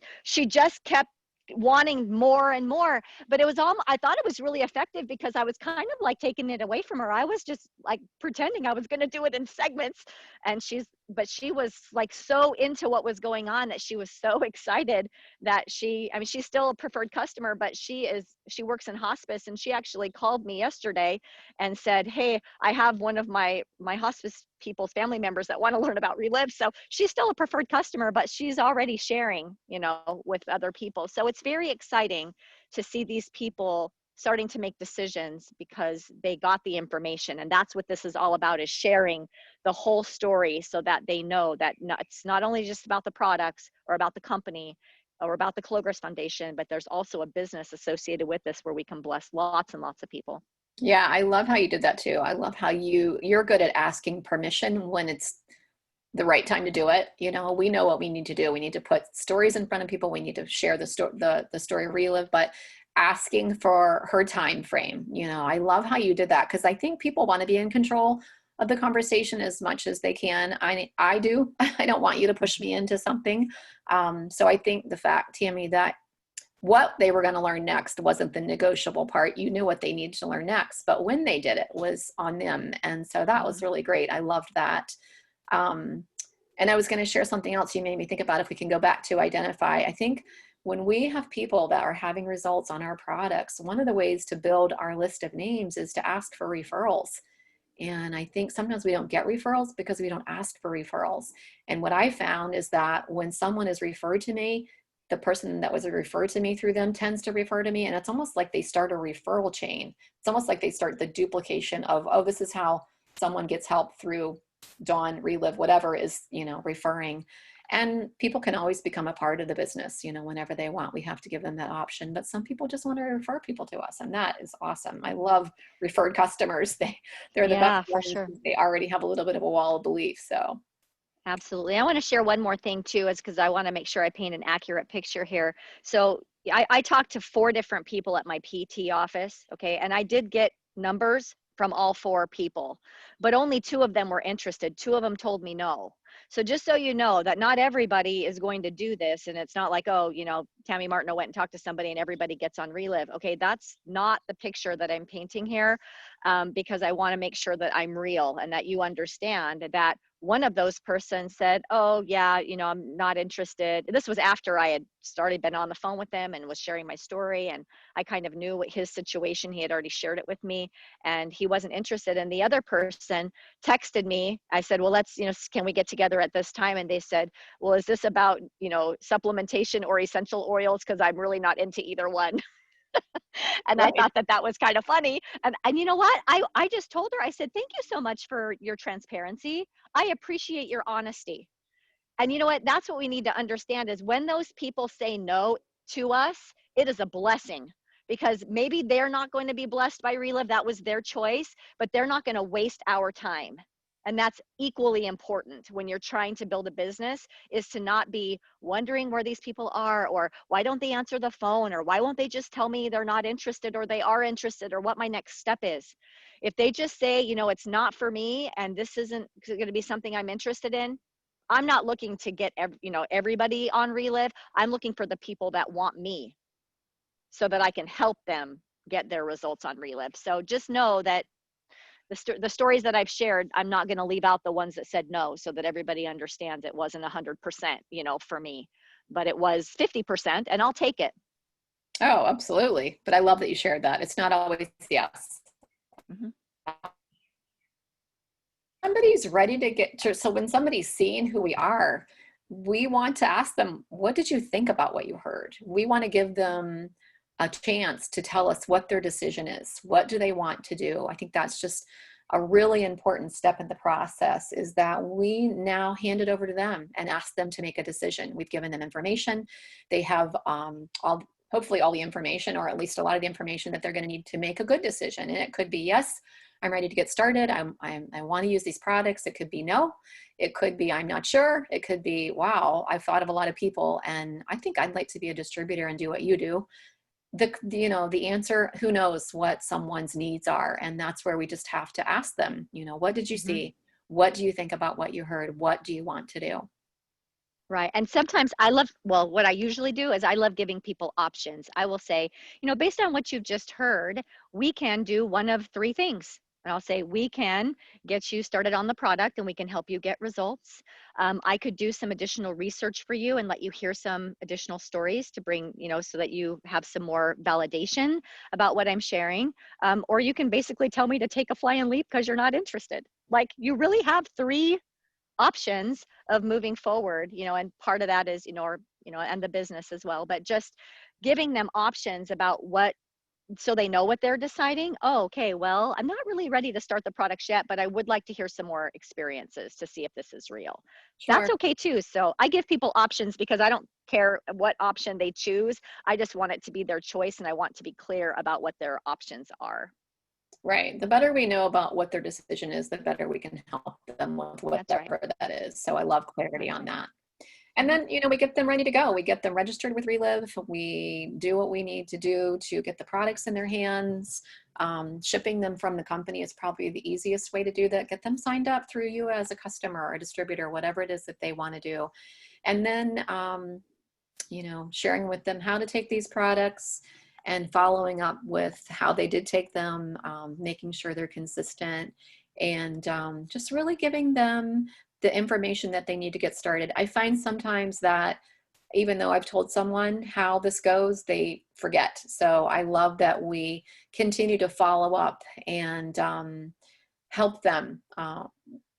S2: kept wanting more and more, but it was all, I thought it was really effective because I was kind of like taking it away from her. I was just like pretending I was going to do it in segments, and but she was like so into what was going on that she was so excited that she's still a preferred customer, but she works in hospice, and she actually called me yesterday and said, hey, I have one of my hospice people's family members that want to learn about Reliv. So she's still a preferred customer, but she's already sharing, with other people. So it's very exciting to see these people starting to make decisions because they got the information. And that's what this is all about, is sharing the whole story so that they know that it's not only just about the products or about the company or about the Clograss Foundation, but there's also a business associated with this where we can bless lots and lots of people.
S1: Yeah, I love how you did that too. I love how you're good at asking permission when it's the right time to do it. We know what we need to do. We need to put stories in front of people. We need to share the story Reliv, but asking for her time frame. I love how you did that because I think people want to be in control of the conversation as much as they can. I do. I don't want you to push me into something. So I think the fact, Tami, that what they were going to learn next wasn't the negotiable part. You knew what they needed to learn next, but when they did it was on them. And so that was really great. I loved that. And I was going to share something else you made me think about, if we can go back to identify. I think when we have people that are having results on our products, one of the ways to build our list of names is to ask for referrals. And I think sometimes we don't get referrals because we don't ask for referrals. And what I found is that when someone is referred to me, the person that was referred to me through them tends to refer to me. And it's almost like they start a referral chain. It's almost like they start the duplication of, oh, this is how someone gets help through Dawn, Reliv, whatever is, referring. And people can always become a part of the business, whenever they want. We have to give them that option. But some people just want to refer people to us, and that is awesome. I love referred customers. They're the best
S2: for
S1: ones.
S2: sure.
S1: They already have a little bit of a wall of belief. So
S2: Absolutely. I want to share one more thing too, is because I want to make sure I paint an accurate picture here. So I talked to 4 different people at my PT office. Okay. And I did get numbers from all 4 people, but only 2 of them were interested. 2 of them told me no. So just so you know that not everybody is going to do this. And it's not like, oh, Tami Martineau went and talked to somebody and everybody gets on Reliv. Okay. That's not the picture that I'm painting here, because I want to make sure that I'm real and that you understand that one of those persons said, oh yeah, I'm not interested. This was after I had been on the phone with them and was sharing my story. And I kind of knew what his situation, he had already shared it with me, and he wasn't interested. And the other person texted me. I said, well, let's, can we get together at this time? And they said, well, is this about, supplementation or essential oils? Cause I'm really not into either one. And
S1: right.
S2: I thought that was kind of funny. And you know what? I just told her, I said, thank you so much for your transparency. I appreciate your honesty. And you know what? That's what we need to understand, is when those people say no to us, it is a blessing, because maybe they're not going to be blessed by Reliv. That was their choice, but they're not going to waste our time. And that's equally important when you're trying to build a business, is to not be wondering where these people are, or why don't they answer the phone, or why won't they just tell me they're not interested or they are interested, or what my next step is. If they just say, it's not for me and this isn't going to be something I'm interested in, I'm not looking to get everybody on Reliv. I'm looking for the people that want me so that I can help them get their results on Reliv. So just know that the stories that I've shared, I'm not going to leave out the ones that said no, so that everybody understands it wasn't 100%, for me, but it was 50%, and I'll take it.
S1: Oh, absolutely. But I love that you shared that. It's not always yes.
S2: Mm-hmm.
S1: Somebody's ready to get to, so when somebody's seeing who we are, we want to ask them, what did you think about what you heard? We want to give them a chance to tell us what their decision is. What do they want to do? I think that's just a really important step in the process, is that we now hand it over to them and ask them to make a decision. We've given them information. They have hopefully all the information, or at least a lot of the information that they're going to need to make a good decision. And it could be, yes, I'm ready to get started. I want to use these products. It could be no. It could be, I'm not sure. It could be, wow, I've thought of a lot of people and I think I'd like to be a distributor and do what you do. The answer, who knows what someone's needs are. And that's where we just have to ask them, what did you see? What do you think about what you heard? What do you want to do?
S2: Right. And sometimes what I usually do is I love giving people options. I will say, based on what you've just heard, we can do one of 3 things. And I'll say, we can get you started on the product and we can help you get results. I could do some additional research for you and let you hear some additional stories to bring, so that you have some more validation about what I'm sharing. Or you can basically tell me to take a fly and leap because you're not interested. Like, you really have 3 options of moving forward, and part of that is, and the business as well, but just giving them options about so they know what they're deciding. Oh, okay, well, I'm not really ready to start the products yet, but I would like to hear some more experiences to see if this is real.
S1: Sure.
S2: That's okay too. So I give people options because I don't care what option they choose. I just want it to be their choice, and I want to be clear about what their options are.
S1: Right. The better we know about what their decision is, the better we can help them with whatever that is. So I love clarity on that. And then, we get them ready to go. We get them registered with Reliv. We do what we need to do to get the products in their hands. Shipping them from the company is probably the easiest way to do that. Get them signed up through you as a customer or a distributor, whatever it is that they want to do. And then, you know, sharing with them how to take these products and following up with how they did take them, making sure they're consistent, and just really giving them the information that they need to get started. I find sometimes that even though I've told someone how this goes, they forget. So I love that we continue to follow up and help them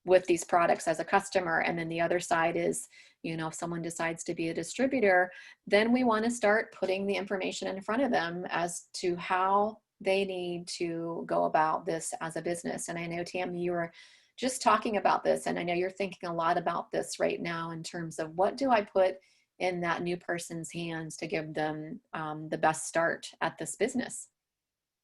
S1: with these products as a customer. And then the other side is, you know, if someone decides to be a distributor, then we want to start putting the information in front of them as to how they need to go about this as a business. And I know, Tam, you were just talking about this, and I know you're thinking a lot about this right now in terms of what do I put in that new person's hands to give them the best start at this business.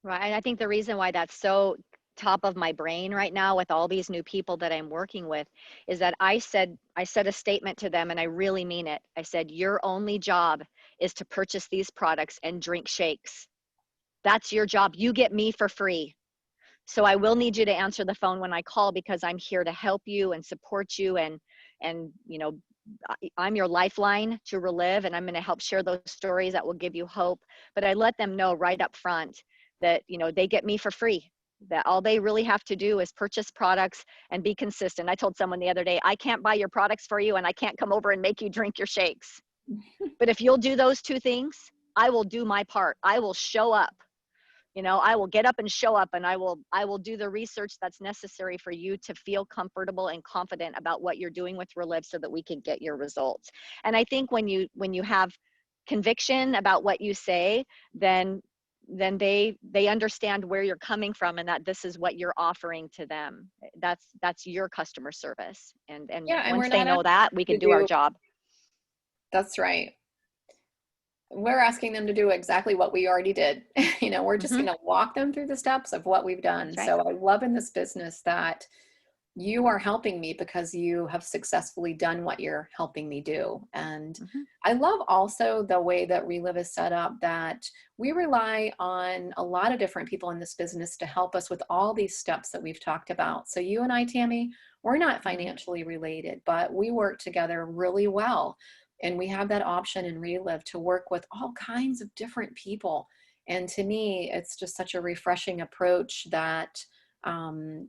S2: Right. And I think the reason why that's so top of my brain right now with all these new people that I'm working with is that I said a statement to them, and I really mean it. I said, your only job is to purchase these products and drink shakes. That's your job. You get me for free. So I will need you to answer the phone when I call, because I'm here to help you and support you, and you know, I'm your lifeline to Reliv, and I'm going to help share those stories that will give you hope. But I let them know right up front that, you know, they get me for free, that all they really have to do is purchase products and be consistent. I told someone the other day, I can't buy your products for you, and I can't come over and make you drink your shakes. But if you'll do those two things, I will do my part. I will show up. You know, I will get up and show up, and I will do the research that's necessary for you to feel comfortable and confident about what you're doing with Reliv, so that we can get your results. And I think when you have conviction about what you say, then they understand where you're coming from, and that this is what you're offering to them. That's your customer service. And
S1: Yeah, and
S2: once
S1: we're
S2: they
S1: not
S2: know
S1: asking
S2: that, we
S1: to
S2: can do our
S1: do,
S2: job.
S1: that's right. We're asking them to do exactly what we already did. You know, we're just
S2: Mm-hmm.
S1: going to walk them through the steps of what we've done.
S2: That's right.
S1: So I love in this business that you are helping me because you have successfully done what you're helping me do. And
S2: Mm-hmm.
S1: I love also the way that Reliv is set up, that we rely on a lot of different people in this business to help us with all these steps that we've talked about. So you and I, Tami, we're not financially related, but we work together really well. And we have that option in Reliv to work with all kinds of different people. And to me, it's just such a refreshing approach that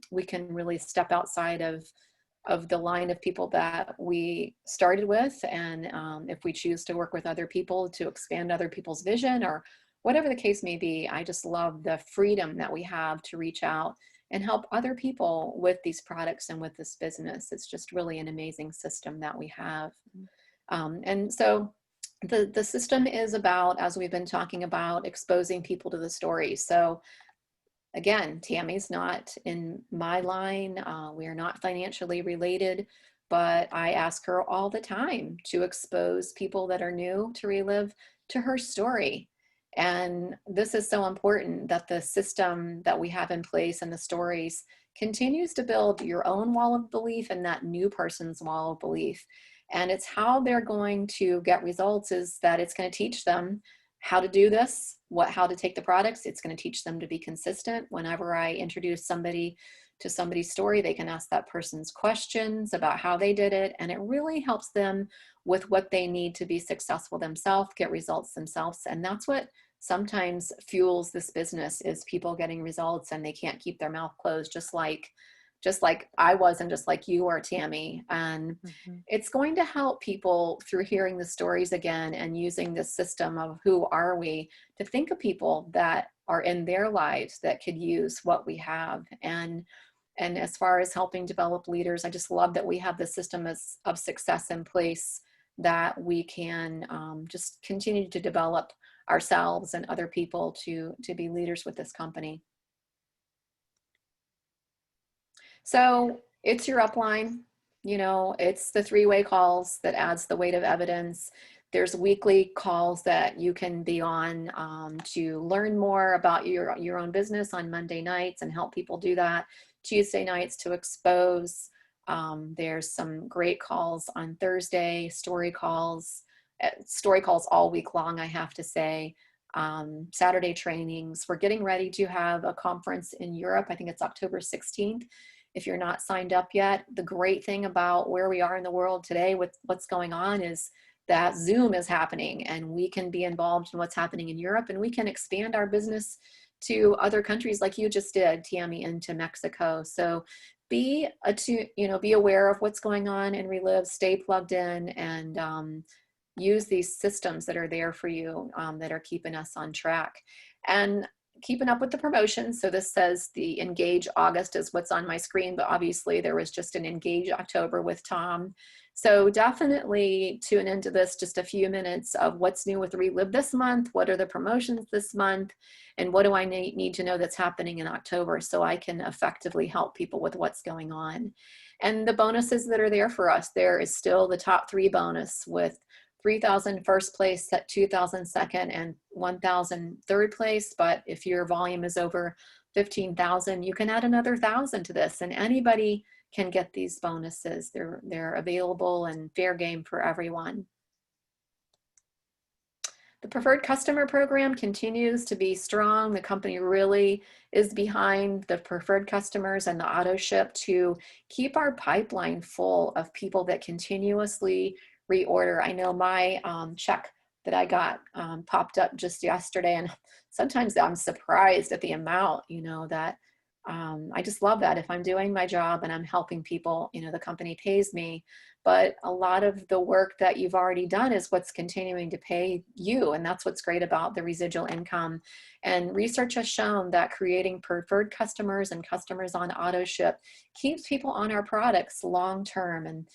S1: we can really step outside of the line of people that we started with. And if we choose to work with other people to expand other people's vision or whatever the case may be, I just love the freedom that we have to reach out and help other people with these products and with this business. It's just really an amazing system that we have. And so the system is about, as we've been talking about, exposing people to the story. So again, Tami's not in my line. We are not financially related, but I ask her all the time to expose people that are new to Reliv to her story. And this is so important, that the system that we have in place and the stories continues to build your own wall of belief and that new person's wall of belief. And it's how they're going to get results, is that it's going to teach them how to do this, how to take the products. It's going to teach them to be consistent. Whenever I introduce somebody to somebody's story, they can ask that person's questions about how they did it. And it really helps them with what they need to be successful themselves, get results themselves. And that's what sometimes fuels this business, is people getting results and they can't keep their mouth closed, just like I was, and just like you are, Tami. And
S2: Mm-hmm.
S1: it's going to help people through hearing the stories again and using this system of who are we to think of people that are in their lives that could use what we have. And as far as helping develop leaders, I just love that we have the system of success in place, that we can just continue to develop ourselves and other people to be leaders with this company. So it's your upline, you know, it's the three-way calls that adds the weight of evidence. There's weekly calls that you can be on to learn more about your own business on Monday nights and help people do that. Tuesday nights to expose. There's some great calls on Thursday, story calls all week long, I have to say. Saturday trainings. We're getting ready to have a conference in Europe. I think it's October 16th. If you're not signed up yet, the great thing about where we are in the world today with what's going on is that Zoom is happening, and we can be involved in what's happening in Europe, and we can expand our business to other countries like you just did, Tami, into Mexico. So be aware of what's going on in Reliv, stay plugged in, and use these systems that are there for you, that are keeping us on track. And keeping up with the promotions. So this says the Engage August is what's on my screen, but obviously there was just an Engage October with Tom. So definitely tune into this, just a few minutes of what's new with Reliv this month, what are the promotions this month, and what do I need to know that's happening in October so I can effectively help people with what's going on. And the bonuses that are there for us, there is still the top 3 bonus with 3,000 first place, 2,000 second, and 1,000 third place. But if your volume is over 15,000, you can add another 1,000 to this, and anybody can get these bonuses. They're available and fair game for everyone. The preferred customer program continues to be strong. The company really is behind the preferred customers and the auto ship to keep our pipeline full of people that continuously reorder. I know my check that I got popped up just yesterday, and sometimes I'm surprised at the amount, that I just love that. If I'm doing my job and I'm helping people, the company pays me, but a lot of the work that you've already done is what's continuing to pay you. And that's what's great about the residual income. And research has shown that creating preferred customers and customers on auto ship keeps people on our products long term. And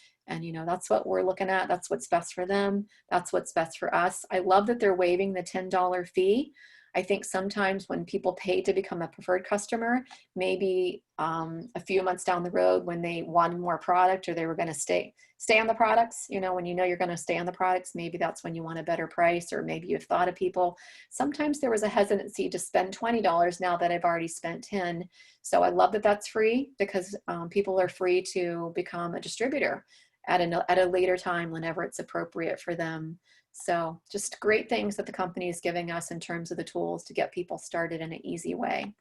S1: that's what we're looking at. That's what's best for them. That's what's best for us. I love that they're waiving the $10 fee. I think sometimes when people pay to become a preferred customer, maybe a few months down the road when they wanted more product or they were going to stay on the products, when you're going to stay on the products, maybe that's when you want a better price, or maybe you've thought of people. Sometimes there was a hesitancy to spend $20 now that I've already spent 10. So I love that that's free, because people are free to become a distributor at a later time whenever it's appropriate for them. So just great things that the company is giving us in terms of the tools to get people started in an easy way.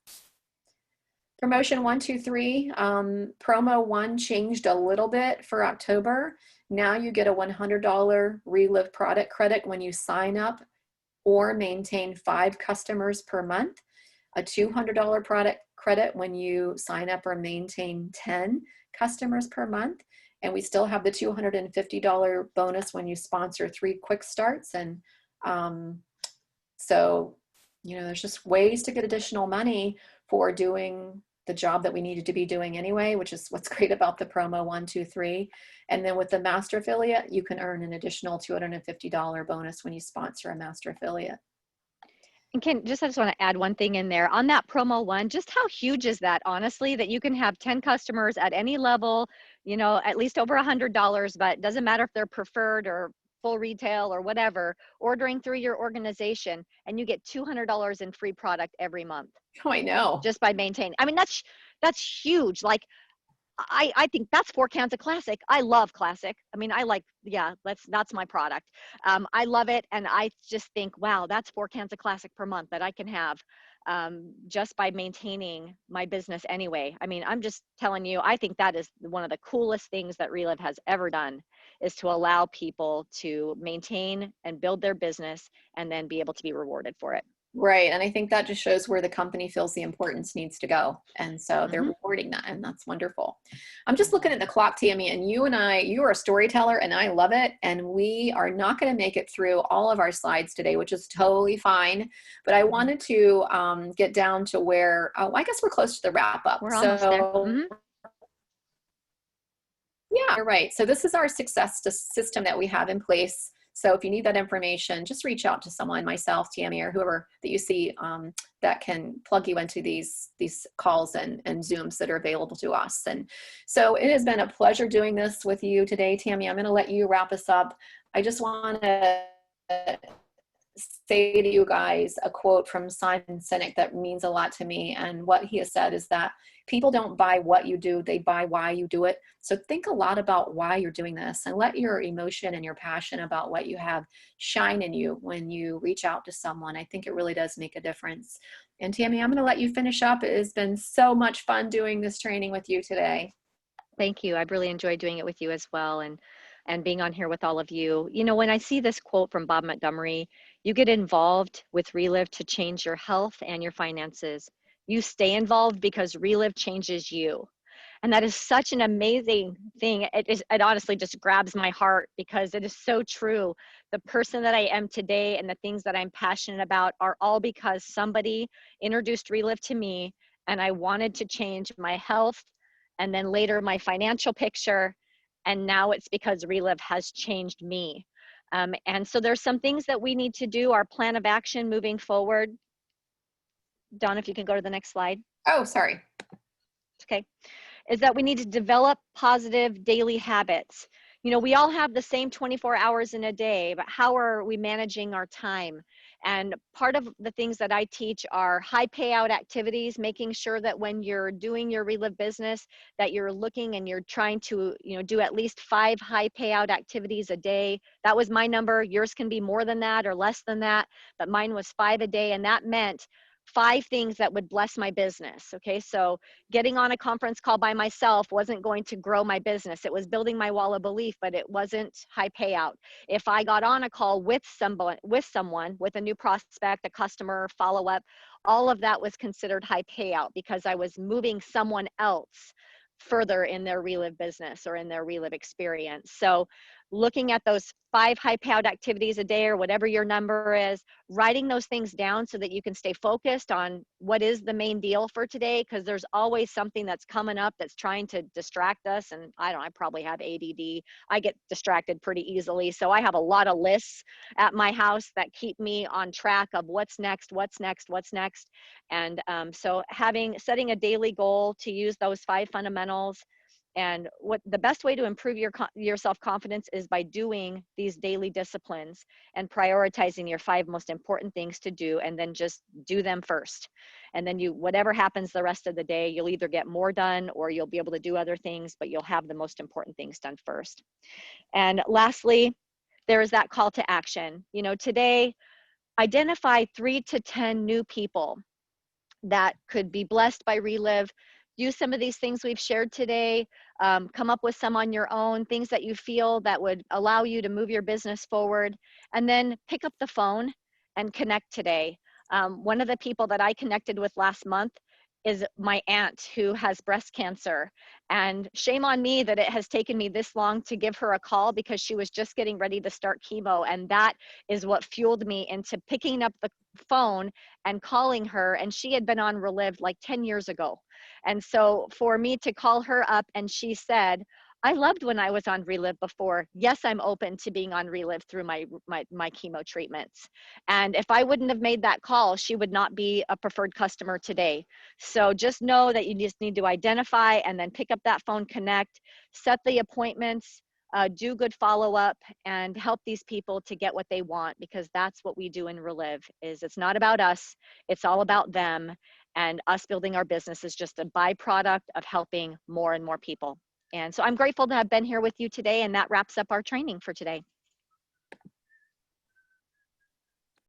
S1: Promotion 1, 2, 3, promo 1 changed a little bit for October. Now you get a $100 Reliv product credit when you sign up or maintain 5 customers per month, a $200 product credit when you sign up or maintain 10 customers per month. And we still have the $250 bonus when you sponsor 3 quick starts. And so, there's just ways to get additional money for doing the job that we needed to be doing anyway, which is what's great about the promo 1, 2, 3. And then with the master affiliate, you can earn an additional $250 bonus when you sponsor a master affiliate.
S2: And I just want to add one thing in there on that promo 1, just how huge is that, honestly, that you can have 10 customers at any level, at least over $100, but doesn't matter if they're preferred or full retail or whatever, ordering through your organization, and you get $200 in free product every month.
S1: Oh, I know.
S2: Just by maintaining. I mean, that's huge. Like, I think that's 4 cans of Classic. I love Classic. I mean, that's my product. I love it. And I just think, wow, that's 4 cans of Classic per month that I can have just by maintaining my business anyway. I mean, I'm just telling you, I think that is one of the coolest things that Reliv has ever done, is to allow people to maintain and build their business and then be able to be rewarded for it.
S1: Right. And I think that just shows where the company feels the importance needs to go. And so they're rewarding that, and that's wonderful. I'm just looking at the clock, Tami, and you are a storyteller, and I love it. And we are not going to make it through all of our slides today, which is totally fine. But I wanted to get down to where, I guess we're close to the wrap up.
S2: We're almost there.
S1: Yeah, you're right. So this is our success system that we have in place. So if you need that information, just reach out to someone, myself, Tami, or whoever that you see that can plug you into these calls and Zooms that are available to us. And so it has been a pleasure doing this with you today, Tami. I'm going to let you wrap us up. I just want to say to you guys a quote from Simon Sinek that means a lot to me. And what he has said is that people don't buy what you do, they buy why you do it. So think a lot about why you're doing this and let your emotion and your passion about what you have shine in you when you reach out to someone. I think it really does make a difference. And Tami, I'm going to let you finish up. It has been so much fun doing this training with you today.
S2: Thank you. I've really enjoyed doing it with you as well, and being on here with all of you. You know, when I see this quote from Bob Montgomery, you get involved with Reliv to change your health and your finances. You stay involved because Reliv changes you. And that is such an amazing thing. It honestly just grabs my heart because it is so true. The person that I am today and the things that I'm passionate about are all because somebody introduced Reliv to me, and I wanted to change my health and then later my financial picture. And now it's because Reliv has changed me. And so there's some things that we need to do, our plan of action moving forward. Dawn, if you can go to the next slide.
S1: Oh, sorry.
S2: Okay. Is that we need to develop positive daily habits. You know, we all have the same 24 hours in a day, but how are we managing our time? And part of the things that I teach are high payout activities, making sure that when you're doing your Reliv business, that you're looking and you're trying to, you know, do at least 5 high payout activities a day. That was my number. Yours can be more than that or less than that, but mine was 5 a day. And that meant 5 things that would bless my business. Okay. So getting on a conference call by myself wasn't going to grow my business. It was building my wall of belief, but it wasn't high payout. If I got on a call with someone, with a new prospect, a customer, follow up, all of that was considered high payout because I was moving someone else further in their Reliv business or in their Reliv experience. So looking at those 5 high payout activities a day or whatever your number is, writing those things down so that you can stay focused on what is the main deal for today, because there's always something that's coming up that's trying to distract us. And I probably have ADD. I get distracted pretty easily. So I have a lot of lists at my house that keep me on track of what's next, what's next, what's next. And so setting a daily goal to use those 5 fundamentals. And what the best way to improve your self-confidence is by doing these daily disciplines and prioritizing your 5 most important things to do, and then just do them first. And then whatever happens the rest of the day, you'll either get more done or you'll be able to do other things, but you'll have the most important things done first. And lastly, there is that call to action. You know, today, identify 3 to 10 new people that could be blessed by Reliv. Use some of these things we've shared today. Come up with some on your own, things that you feel that would allow you to move your business forward. And then pick up the phone and connect today. One of the people that I connected with last month is my aunt who has breast cancer. And shame on me that it has taken me this long to give her a call, because she was just getting ready to start chemo. And that is what fueled me into picking up the phone and calling her. And she had been on Reliv like 10 years ago. And so for me to call her up, and she said, I loved when I was on Reliv before. Yes, I'm open to being on Reliv through my chemo treatments. And if I wouldn't have made that call, she would not be a preferred customer today. So just know that you just need to identify and then pick up that phone, connect, set the appointments, do good follow-up, and help these people to get what they want, because that's what we do in Reliv. Is it's not about us, it's all about them, and us building our business is just a byproduct of helping more and more people. And so I'm grateful to have been here with you today, and that wraps up our training for today.